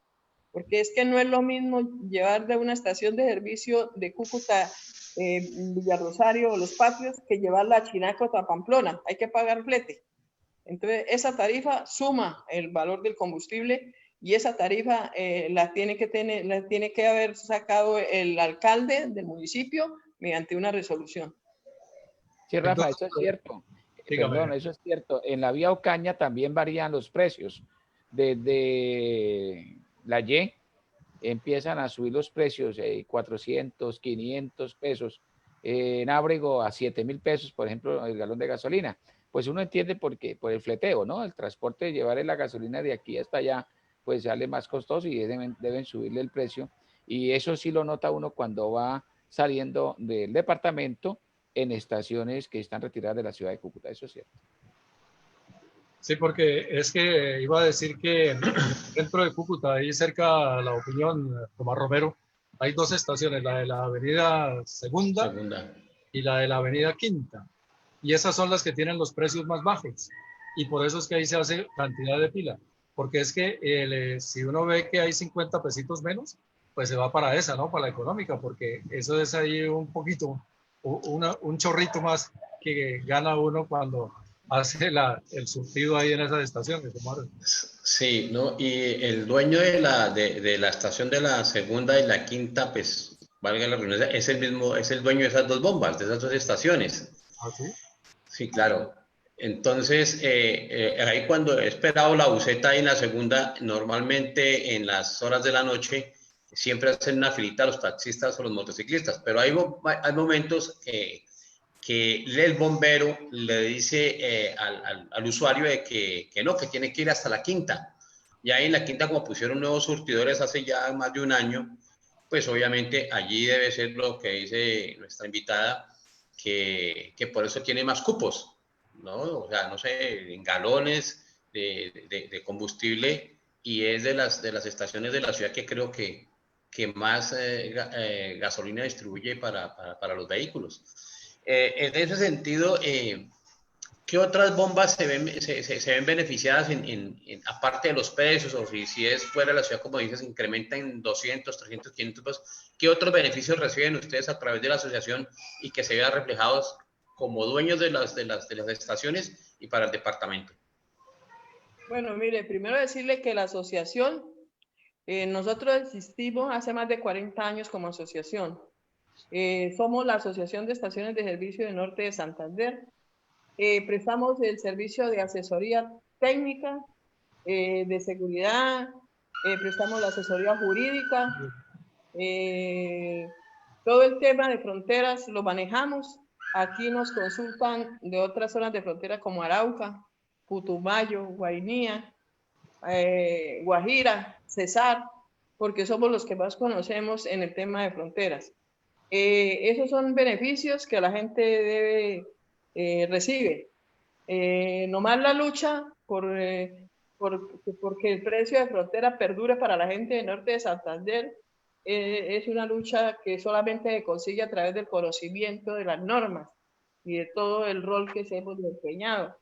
porque es que no es lo mismo llevar de una estación de servicio de Cúcuta, Villarrosario o Los Patios, que llevarla a Chinácota, a Pamplona. Hay que pagar flete. Entonces, esa tarifa suma el valor del combustible y esa tarifa la tiene que haber sacado el alcalde del municipio mediante una resolución. Sí, Rafa, Entonces, eso es cierto. dígame. Perdón, eso es cierto. En la vía Ocaña también varían los precios. Desde la Y empiezan a subir los precios, 400, 500 pesos. En Ábrego a 7.000 pesos, por ejemplo, el galón de gasolina. Pues uno entiende por qué, por el fleteo, ¿no? El transporte de llevar la gasolina de aquí hasta allá, pues sale más costoso y deben subirle el precio. Y eso sí lo nota uno cuando va saliendo del departamento en estaciones que están retiradas de la ciudad de Cúcuta, eso es cierto. Sí, porque es que iba a decir que en el centro de Cúcuta, ahí cerca a La Opinión, Tomás Romero, hay dos estaciones, la de la Avenida Segunda y la de la Avenida Quinta. Y esas son las que tienen los precios más bajos. Y por eso es que ahí se hace cantidad de pila. Porque es que si uno ve que hay 50 pesitos menos, pues se va para esa, ¿no? Para la económica, porque eso es ahí un poquito, un chorrito más que gana uno cuando hace el surtido ahí en esas estaciones. Sí, ¿no? Y el dueño de la estación de la segunda y la quinta, pues, valga la redundancia, es el mismo, es el dueño de esas dos bombas, de esas dos estaciones. ¿Ah, sí? Sí, claro. Entonces, ahí cuando he esperado la buseta en la segunda, normalmente en las horas de la noche, siempre hacen una filita a los taxistas o los motociclistas, pero hay momentos que el bombero le dice al usuario de que no, que tiene que ir hasta la quinta. Y ahí en la quinta, como pusieron nuevos surtidores hace ya más de un año, pues obviamente allí debe ser lo que dice nuestra invitada, que por eso tiene más cupos, ¿no? O sea, no sé, en galones de combustible, y es de las estaciones de la ciudad que creo que más gasolina distribuye para los vehículos. En ese sentido, ¿qué otras bombas se ven beneficiadas aparte de los precios? O si es fuera de la ciudad, como dices, incrementa en 200, 300, 500 pesos. ¿Qué otros beneficios reciben ustedes a través de la asociación y que se vean reflejados como dueños de las estaciones y para el departamento? Bueno, mire, primero decirle que la asociación, nosotros existimos hace más de 40 años como asociación. Somos la Asociación de Estaciones de Servicio de Norte de Santander. Prestamos el servicio de asesoría técnica, de seguridad, prestamos la asesoría jurídica, todo el tema de fronteras lo manejamos. Aquí nos consultan de otras zonas de frontera como Arauca, Putumayo, Guainía, Guajira, Cesar, porque somos los que más conocemos en el tema de fronteras. Esos son beneficios que la gente recibe. Nomás la lucha porque el precio de frontera perdure para la gente del norte de Santander es una lucha que solamente se consigue a través del conocimiento de las normas y de todo el rol que se hemos desempeñado.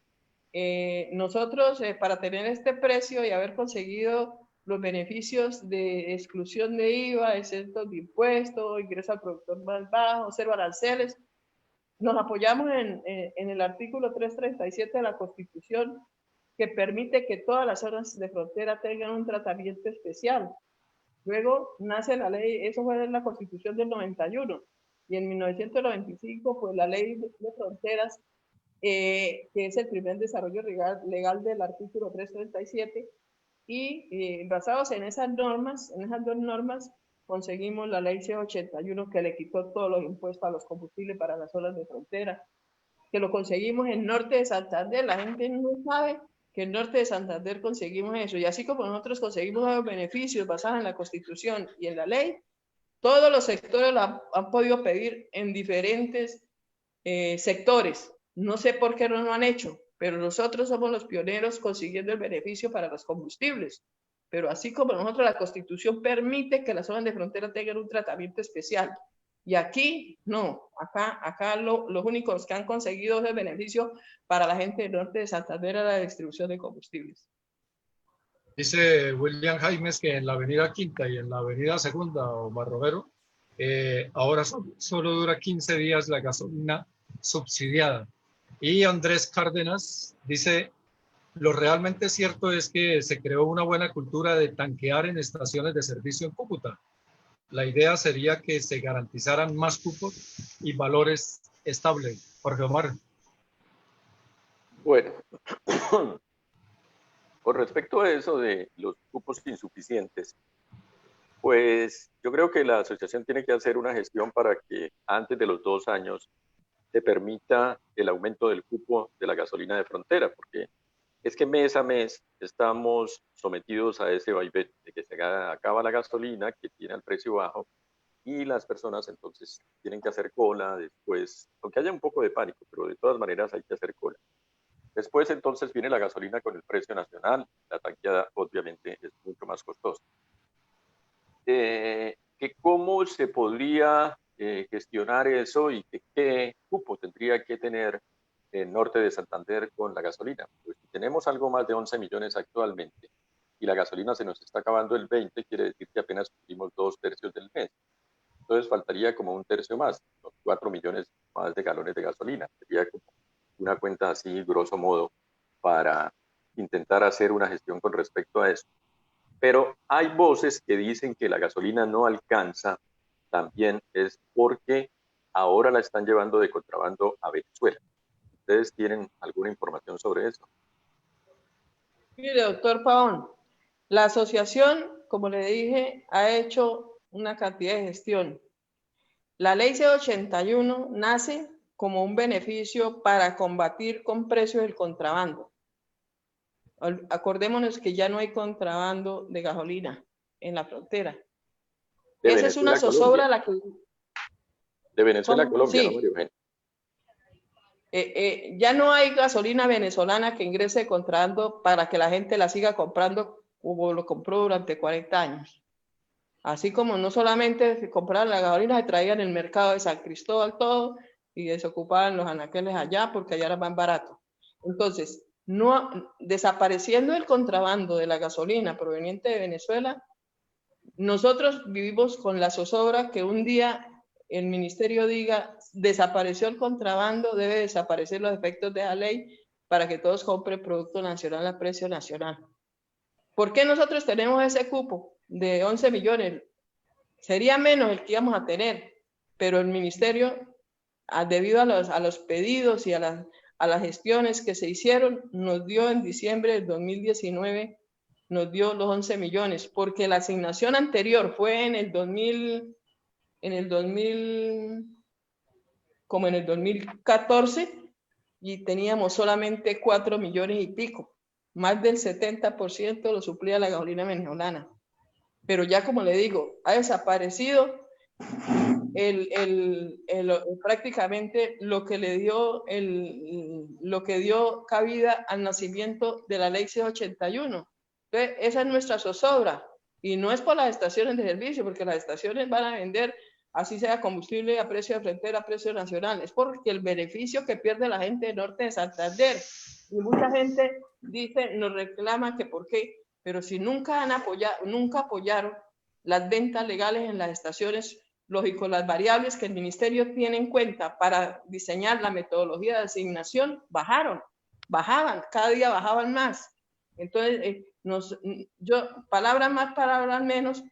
Nosotros, para tener este precio y haber conseguido los beneficios de exclusión de IVA, exentos de impuestos, ingreso al productor más bajo, cero aranceles, nos apoyamos en el artículo 337 de la Constitución, que permite que todas las zonas de frontera tengan un tratamiento especial. Luego nace la ley, eso fue en la Constitución del 91, y en 1995 pues la ley de fronteras, que es el primer desarrollo legal del artículo 337, y basados en esas normas, en esas dos normas, conseguimos la ley C81 que le quitó todos los impuestos a los combustibles para las zonas de frontera, que lo conseguimos en Norte de Santander. La gente no sabe que en Norte de Santander conseguimos eso, y así como nosotros conseguimos los beneficios basados en la Constitución y en la ley, todos los sectores lo han podido pedir en diferentes sectores. No sé por qué no lo han hecho, pero nosotros somos los pioneros consiguiendo el beneficio para los combustibles. Pero así como nosotros, la Constitución permite que las zonas de frontera tengan un tratamiento especial. Y aquí no, acá los únicos que han conseguido ese beneficio para la gente del norte de Santander era la distribución de combustibles. Dice William Jaimes que en la avenida Quinta y en la avenida Segunda o Barrovero, ahora solo dura 15 días la gasolina subsidiada. Y Andrés Cárdenas dice, lo realmente cierto es que se creó una buena cultura de tanquear en estaciones de servicio en Cúcuta. La idea sería que se garantizaran más cupos y valores estables. Jorge Omar. Bueno, con respecto a eso de los cupos insuficientes, pues yo creo que la asociación tiene que hacer una gestión para que antes de los 2 años se permita el aumento del cupo de la gasolina de frontera, porque es que mes a mes estamos sometidos a ese vaivén de que se acaba la gasolina, que tiene el precio bajo, y las personas entonces tienen que hacer cola después, aunque haya un poco de pánico, pero de todas maneras hay que hacer cola. Después entonces viene la gasolina con el precio nacional, la tanqueada obviamente es mucho más costosa. ¿Cómo se podría gestionar eso y qué cupo tendría que tener el norte de Santander con la gasolina? Pues si tenemos algo más de 11 millones actualmente y la gasolina se nos está acabando el 20, quiere decir que apenas cumplimos 2/3 del mes. Entonces faltaría como 1/3 más, 4 millones más de galones de gasolina. Sería como una cuenta así, grosso modo, para intentar hacer una gestión con respecto a eso. Pero hay voces que dicen que la gasolina no alcanza, también es porque ahora la están llevando de contrabando a Venezuela. ¿Ustedes tienen alguna información sobre eso? Mire, doctor Paón, la asociación, como le dije, ha hecho una cantidad de gestión. La ley C81 nace como un beneficio para combatir con precios el contrabando. Acordémonos que ya no hay contrabando de gasolina en la frontera. De Esa Venezuela, es una zozobra Colombia. la que... De Venezuela a Colombia, sí. ¿no, María Eugenia? Ya no hay gasolina venezolana que ingrese de contrabando para que la gente la siga comprando como lo compró durante 40 años. Así como no solamente se compraban la gasolina, se traían en el mercado de San Cristóbal todo y desocupaban los anaqueles allá porque allá era más barato. Entonces, no, desapareciendo el contrabando de la gasolina proveniente de Venezuela, nosotros vivimos con la zozobra que un día el ministerio diga, desapareció el contrabando, debe desaparecer los efectos de la ley para que todos compren producto nacional a precio nacional. ¿Por qué nosotros tenemos ese cupo de 11 millones? Sería menos el que íbamos a tener, pero el ministerio, debido a los pedidos y a las gestiones que se hicieron, nos dio en diciembre del 2019, nos dio los 11 millones, porque la asignación anterior fue en el 2014 y teníamos solamente 4 millones y pico. Más del 70% lo suplía la gasolina venezolana. Pero ya como le digo, ha desaparecido prácticamente lo que le dio lo que dio cabida al nacimiento de la ley C81. Entonces, esa es nuestra zozobra. Y no es por las estaciones de servicio, porque las estaciones van a vender, así sea combustible a precio de frontera, a precio nacional. Es porque el beneficio que pierde la gente del norte de Santander. Y mucha gente dice, nos reclama que por qué, pero si nunca apoyaron las ventas legales en las estaciones, lógico, las variables que el ministerio tiene en cuenta para diseñar la metodología de asignación bajaban, cada día bajaban más. Entonces, palabras más, palabras menos,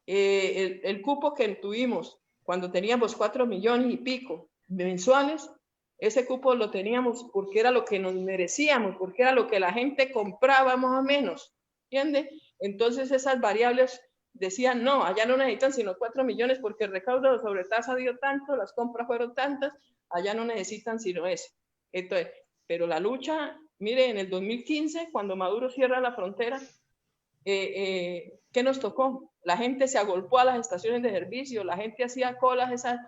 el cupo que tuvimos cuando teníamos 4 millones y pico mensuales, ese cupo lo teníamos porque era lo que nos merecíamos, porque era lo que la gente compraba más o menos. ¿entiende? Entonces esas variables decían, no, allá no necesitan sino 4 millones porque el recaudo sobre tasa dio tanto, las compras fueron tantas, allá no necesitan sino eso. Entonces, pero la lucha, mire, en el 2015, cuando Maduro cierra la frontera, ¿qué nos tocó? La gente se agolpó a las estaciones de servicio, la gente hacía colas, esas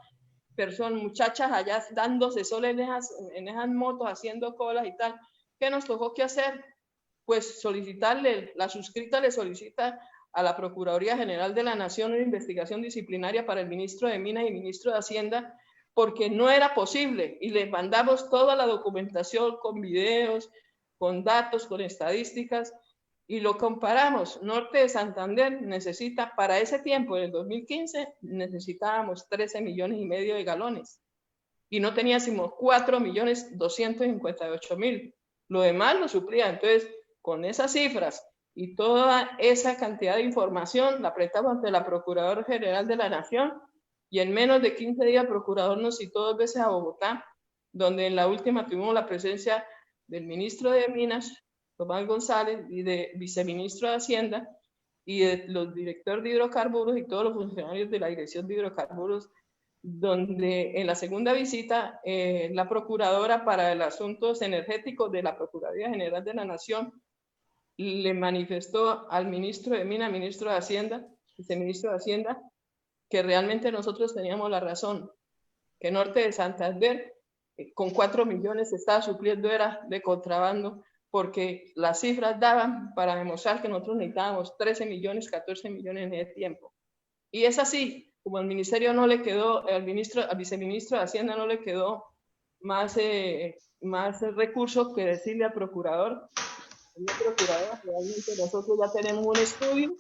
personas, muchachas allá dándose sol en esas motos, haciendo colas y tal. ¿Qué nos tocó que hacer? Pues solicitarle, la suscrita le solicita a la Procuraduría General de la Nación una investigación disciplinaria para el ministro de Minas y ministro de Hacienda, porque no era posible, y les mandamos toda la documentación con videos, con datos, con estadísticas, y lo comparamos. Norte de Santander necesita, para ese tiempo, en el 2015, necesitábamos 13 millones y medio de galones, y no teníamos 4.258.000. Lo demás lo suplía. Entonces, con esas cifras y toda esa cantidad de información, la presentamos ante la Procuradora General de la Nación, y en menos de 15 días el Procurador nos citó 2 veces a Bogotá, donde en la última tuvimos la presencia del ministro de Minas, Tomás González, y de viceministro de Hacienda, y de los directores de hidrocarburos y todos los funcionarios de la Dirección de Hidrocarburos, donde en la segunda visita la Procuradora para los Asuntos Energéticos de la Procuraduría General de la Nación le manifestó al ministro de Minas, ministro de Hacienda, viceministro de Hacienda, que realmente nosotros teníamos la razón, que Norte de Santander con 4 millones se estaba supliendo era de contrabando, porque las cifras daban para demostrar que nosotros necesitábamos 13 millones, 14 millones en ese tiempo. Y es así, como al ministerio no le quedó, al viceministro de Hacienda no le quedó más recursos que decirle al procurador, realmente nosotros ya tenemos un estudio.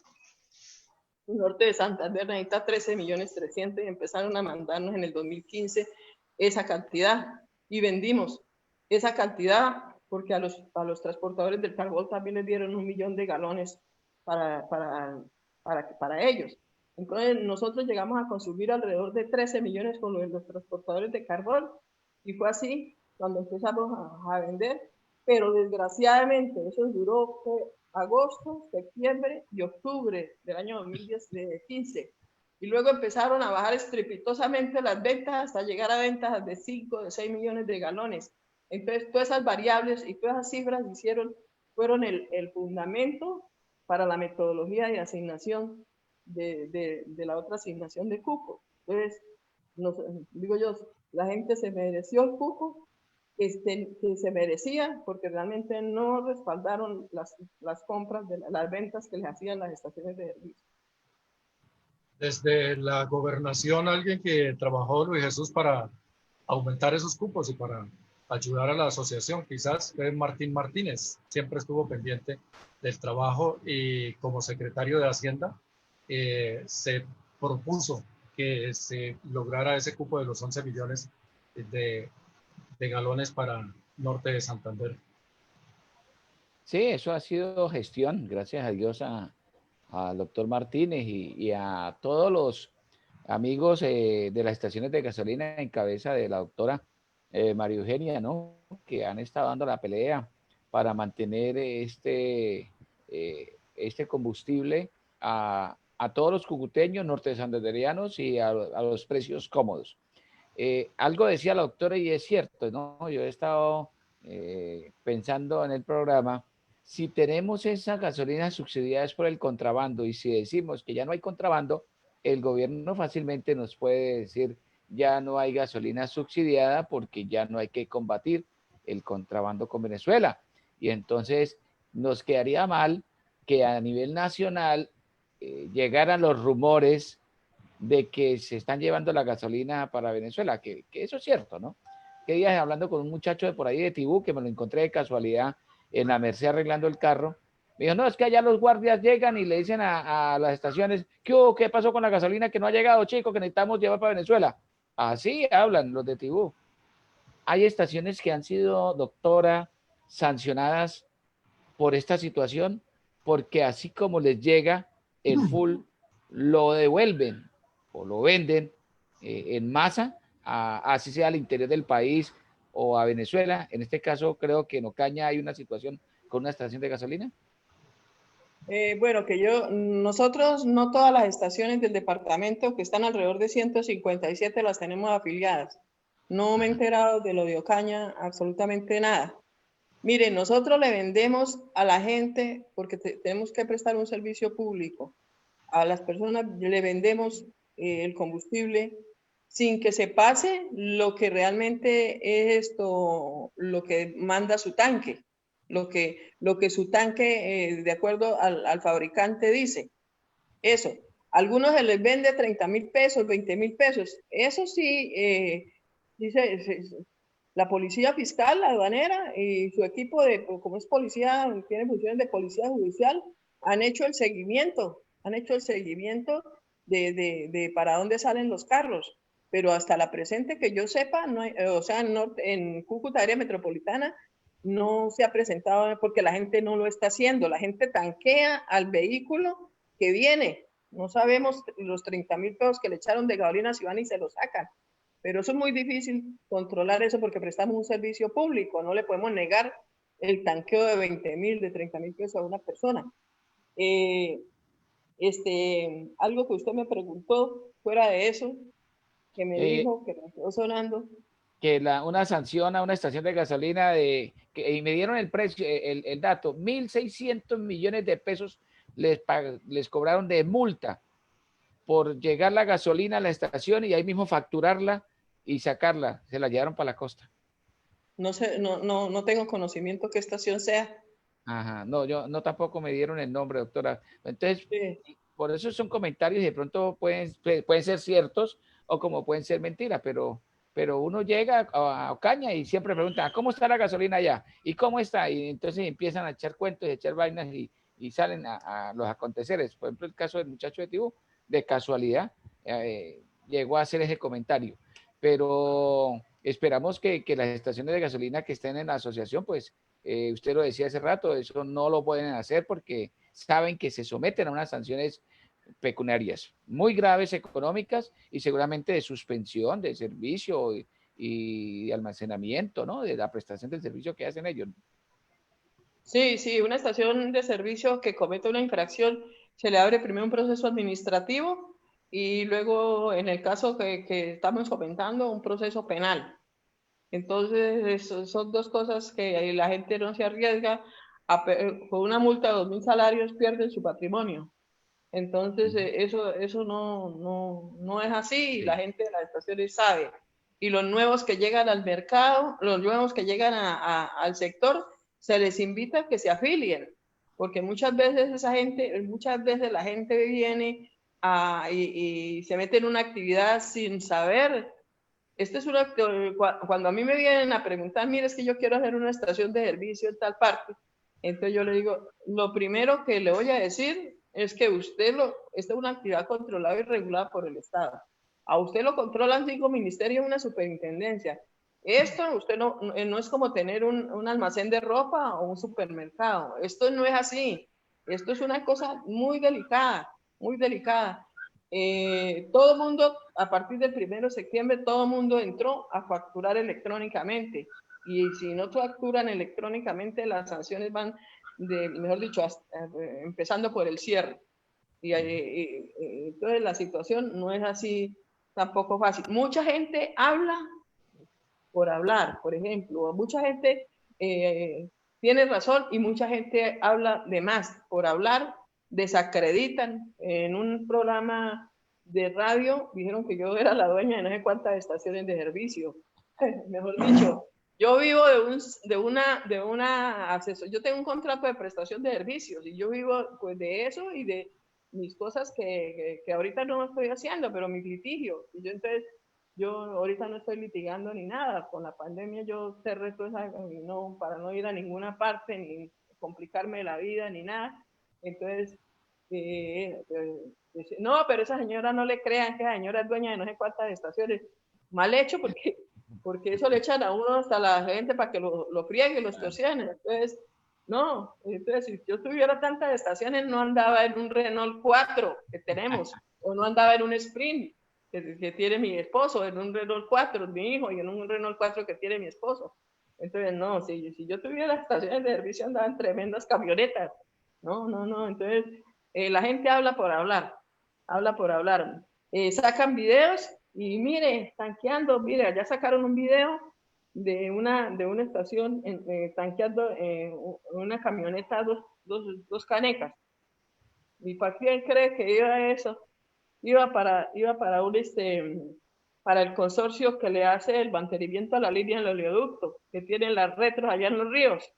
El Norte de Santander necesita 13.300.000 y empezaron a mandarnos en el 2015 esa cantidad y vendimos esa cantidad porque a los transportadores del carbón también les dieron 1 millón de galones para ellos. Entonces nosotros llegamos a consumir alrededor de 13 millones con los transportadores de carbón, y fue así cuando empezamos a vender, pero desgraciadamente eso duró agosto, septiembre y octubre del año 2015, y luego empezaron a bajar estrepitosamente las ventas hasta llegar a ventas de 5, de 6 millones de galones. Entonces todas esas variables y todas esas cifras fueron el fundamento para la metodología de asignación de la otra asignación de cupo. Entonces, digo yo, la gente se mereció el cupo que se merecía, porque realmente no respaldaron las compras, las ventas que les hacían las estaciones de servicio. Desde la gobernación, alguien que trabajó, Luis Jesús, para aumentar esos cupos y para ayudar a la asociación, quizás fue Martín Martínez, siempre estuvo pendiente del trabajo, y como secretario de Hacienda se propuso que se lograra ese cupo de los 11 millones de galones para Norte de Santander. Sí, eso ha sido gestión, gracias a Dios, al doctor Martínez y a todos los amigos de las estaciones de gasolina en cabeza de la doctora María Eugenia, ¿no? Que han estado dando la pelea para mantener este combustible a todos los cucuteños, norte santanderianos, y a los precios cómodos. Algo decía la doctora y es cierto, ¿no? Yo he estado pensando en el programa, si tenemos esas gasolinas subsidiadas por el contrabando y si decimos que ya no hay contrabando, el gobierno fácilmente nos puede decir ya no hay gasolina subsidiada porque ya no hay que combatir el contrabando con Venezuela. Y entonces nos quedaría mal que a nivel nacional llegaran los rumores de que se están llevando la gasolina para Venezuela, que eso es cierto, ¿no? Que días hablando con un muchacho de por ahí de Tibú, que me lo encontré de casualidad en la Merced arreglando el carro, me dijo, no, es que allá los guardias llegan y le dicen a las estaciones, ¿qué pasó con la gasolina que no ha llegado, chico, que necesitamos llevar para Venezuela? Así hablan los de Tibú. Hay estaciones que han sido, doctora, sancionadas por esta situación, porque así como les llega el full, lo devuelven o lo venden en masa, así sea al interior del país o a Venezuela. En este caso, creo que en Ocaña hay una situación con una estación de gasolina. Bueno, nosotros no todas las estaciones del departamento, que están alrededor de 157, las tenemos afiliadas. No me he enterado de lo de Ocaña, absolutamente nada. Mire, nosotros le vendemos a la gente, porque tenemos que prestar un servicio público, a las personas le vendemos el combustible sin que se pase lo que realmente es lo que manda su tanque, lo que su tanque, de acuerdo al fabricante, dice. Eso. Algunos se les vende 30.000 pesos, 20.000 pesos. Eso sí, dice la policía fiscal, la aduanera y su equipo como es policía, tiene funciones de policía judicial, han hecho el seguimiento de para dónde salen los carros. Pero hasta la presente que yo sepa, no hay, o sea, en Cúcuta, área metropolitana, no se ha presentado porque la gente no lo está haciendo. La gente tanquea al vehículo que viene. No sabemos los 30.000 pesos que le echaron de gasolina si van y se lo sacan. Pero eso es muy difícil controlar eso porque prestamos un servicio público. No le podemos negar el tanqueo de 20.000, de 30.000 pesos a una persona. Algo que usted me preguntó fuera de eso, que me dijo, que me quedó sonando. Que una sanción a una estación de gasolina y me dieron el precio, el dato, 1.600 millones de pesos les cobraron de multa por llegar la gasolina a la estación y ahí mismo facturarla y sacarla. Se la llevaron para la costa. No sé, no tengo conocimiento qué estación sea. Ajá, no tampoco me dieron el nombre, doctora. Entonces, sí, por eso son comentarios y de pronto pueden ser ciertos o como pueden ser mentiras, pero uno llega a Ocaña y siempre pregunta, ¿cómo está la gasolina allá? ¿Y cómo está? Y entonces empiezan a echar cuentos y a echar vainas y salen a los aconteceres. Por ejemplo, el caso del muchacho de Tibú, de casualidad, llegó a hacer ese comentario. Pero esperamos que las estaciones de gasolina que estén en la asociación, pues, usted lo decía hace rato, eso no lo pueden hacer porque saben que se someten a unas sanciones pecuniarias muy graves económicas y seguramente de suspensión de servicio y de almacenamiento, ¿no? De la prestación del servicio que hacen ellos. Sí, una estación de servicio que cometa una infracción, se le abre primero un proceso administrativo y luego, en el caso que estamos comentando, un proceso penal. Entonces, son dos cosas que la gente no se arriesga. Con una multa de 2.000 salarios pierden su patrimonio. Entonces, eso no es así y la gente de las estaciones sabe. Y los nuevos que llegan al mercado, los nuevos que llegan al sector, se les invita a que se afilien, porque muchas veces la gente viene y se mete en una actividad sin saber. Cuando a mí me vienen a preguntar, mire, es que yo quiero hacer una estación de servicio en tal parte, entonces yo le digo, lo primero que le voy a decir es que esta es una actividad controlada y regulada por el Estado. A usted lo controlan 5 ministerios y una superintendencia. Esto usted no es como tener un almacén de ropa o un supermercado. Esto no es así. Esto es una cosa muy delicada, muy delicada. Todo el mundo, a partir del 1 de septiembre, todo el mundo entró a facturar electrónicamente. Y si no facturan electrónicamente, las sanciones van, mejor dicho, empezando por el cierre. Y entonces la situación no es así tampoco fácil. Mucha gente habla por hablar, por ejemplo. Mucha gente tiene razón y mucha gente habla de más. Por hablar, desacreditan. En un programa de radio dijeron que yo era la dueña de no sé cuántas estaciones de servicio. Mejor dicho, yo vivo de una asesor. Yo tengo un contrato de prestación de servicios y yo vivo pues de eso y de mis cosas que ahorita no estoy haciendo, pero mis litigios. Y yo ahorita no estoy litigando ni nada. Con la pandemia yo cerré todo eso para no ir a ninguna parte, ni complicarme la vida, ni nada. Entonces, no, pero esa señora no le crean que esa señora es dueña de no sé cuántas estaciones. Mal hecho porque eso le echan a uno hasta la gente para que lo friegue, lo extorsionen. Entonces, no, entonces si yo tuviera tantas estaciones no andaba en un Renault 4 que tenemos, o no andaba en un Sprint que tiene mi esposo, en un Renault 4 mi hijo y en un Renault 4 que tiene mi esposo. Entonces, no, si yo tuviera estaciones de servicio andaban tremendas camionetas. No. Entonces, la gente habla por hablar. Sacan videos y mire, tanqueando, mire, allá sacaron un video de una estación tanqueando una camioneta, dos canecas. ¿Y para quién cree que iba eso? Iba para para el consorcio que le hace el mantenimiento a la línea del oleoducto, que tienen las retros allá en los ríos.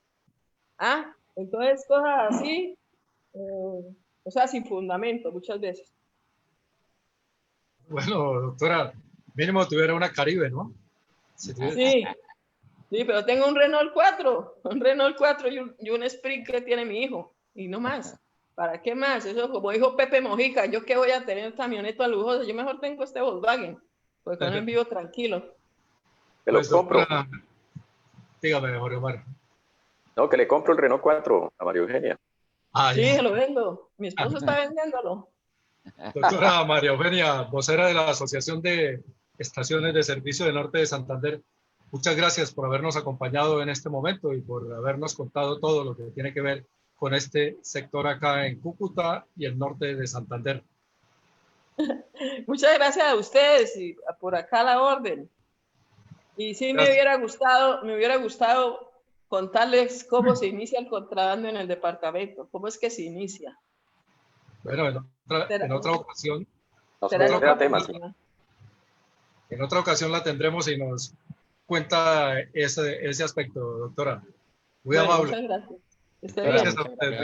Entonces cosas así, o sea, sin fundamento muchas veces. Bueno, doctora, mínimo tuviera una Caribe, ¿no? Sí, pero tengo un Renault 4 y un Sprint que tiene mi hijo, y no más. ¿Para qué más? Eso, como dijo Pepe Mojica, yo qué voy a tener camioneta lujosa, yo mejor tengo este Volkswagen, pues con él vivo tranquilo. Que lo Pues, compro. doctora, dígame, Jorge Omar. No, que le compro el Renault 4 a María Eugenia. Sí, Ya. lo vendo. Mi esposo está vendiéndolo. Doctora María Eugenia, vocera de la Asociación de Estaciones de Servicio de Norte de Santander, muchas gracias por habernos acompañado en este momento y por habernos contado todo lo que tiene que ver con este sector acá en Cúcuta y el norte de Santander. Muchas gracias a ustedes y por acá la orden. Y sí, Gracias. me hubiera gustado contarles cómo se inicia el contrabando en el departamento, cómo es que se inicia. Bueno, en otra ocasión, en otra ocasión la tendremos y nos cuenta ese aspecto, doctora. Muy amable. Muchas gracias. Gracias a usted.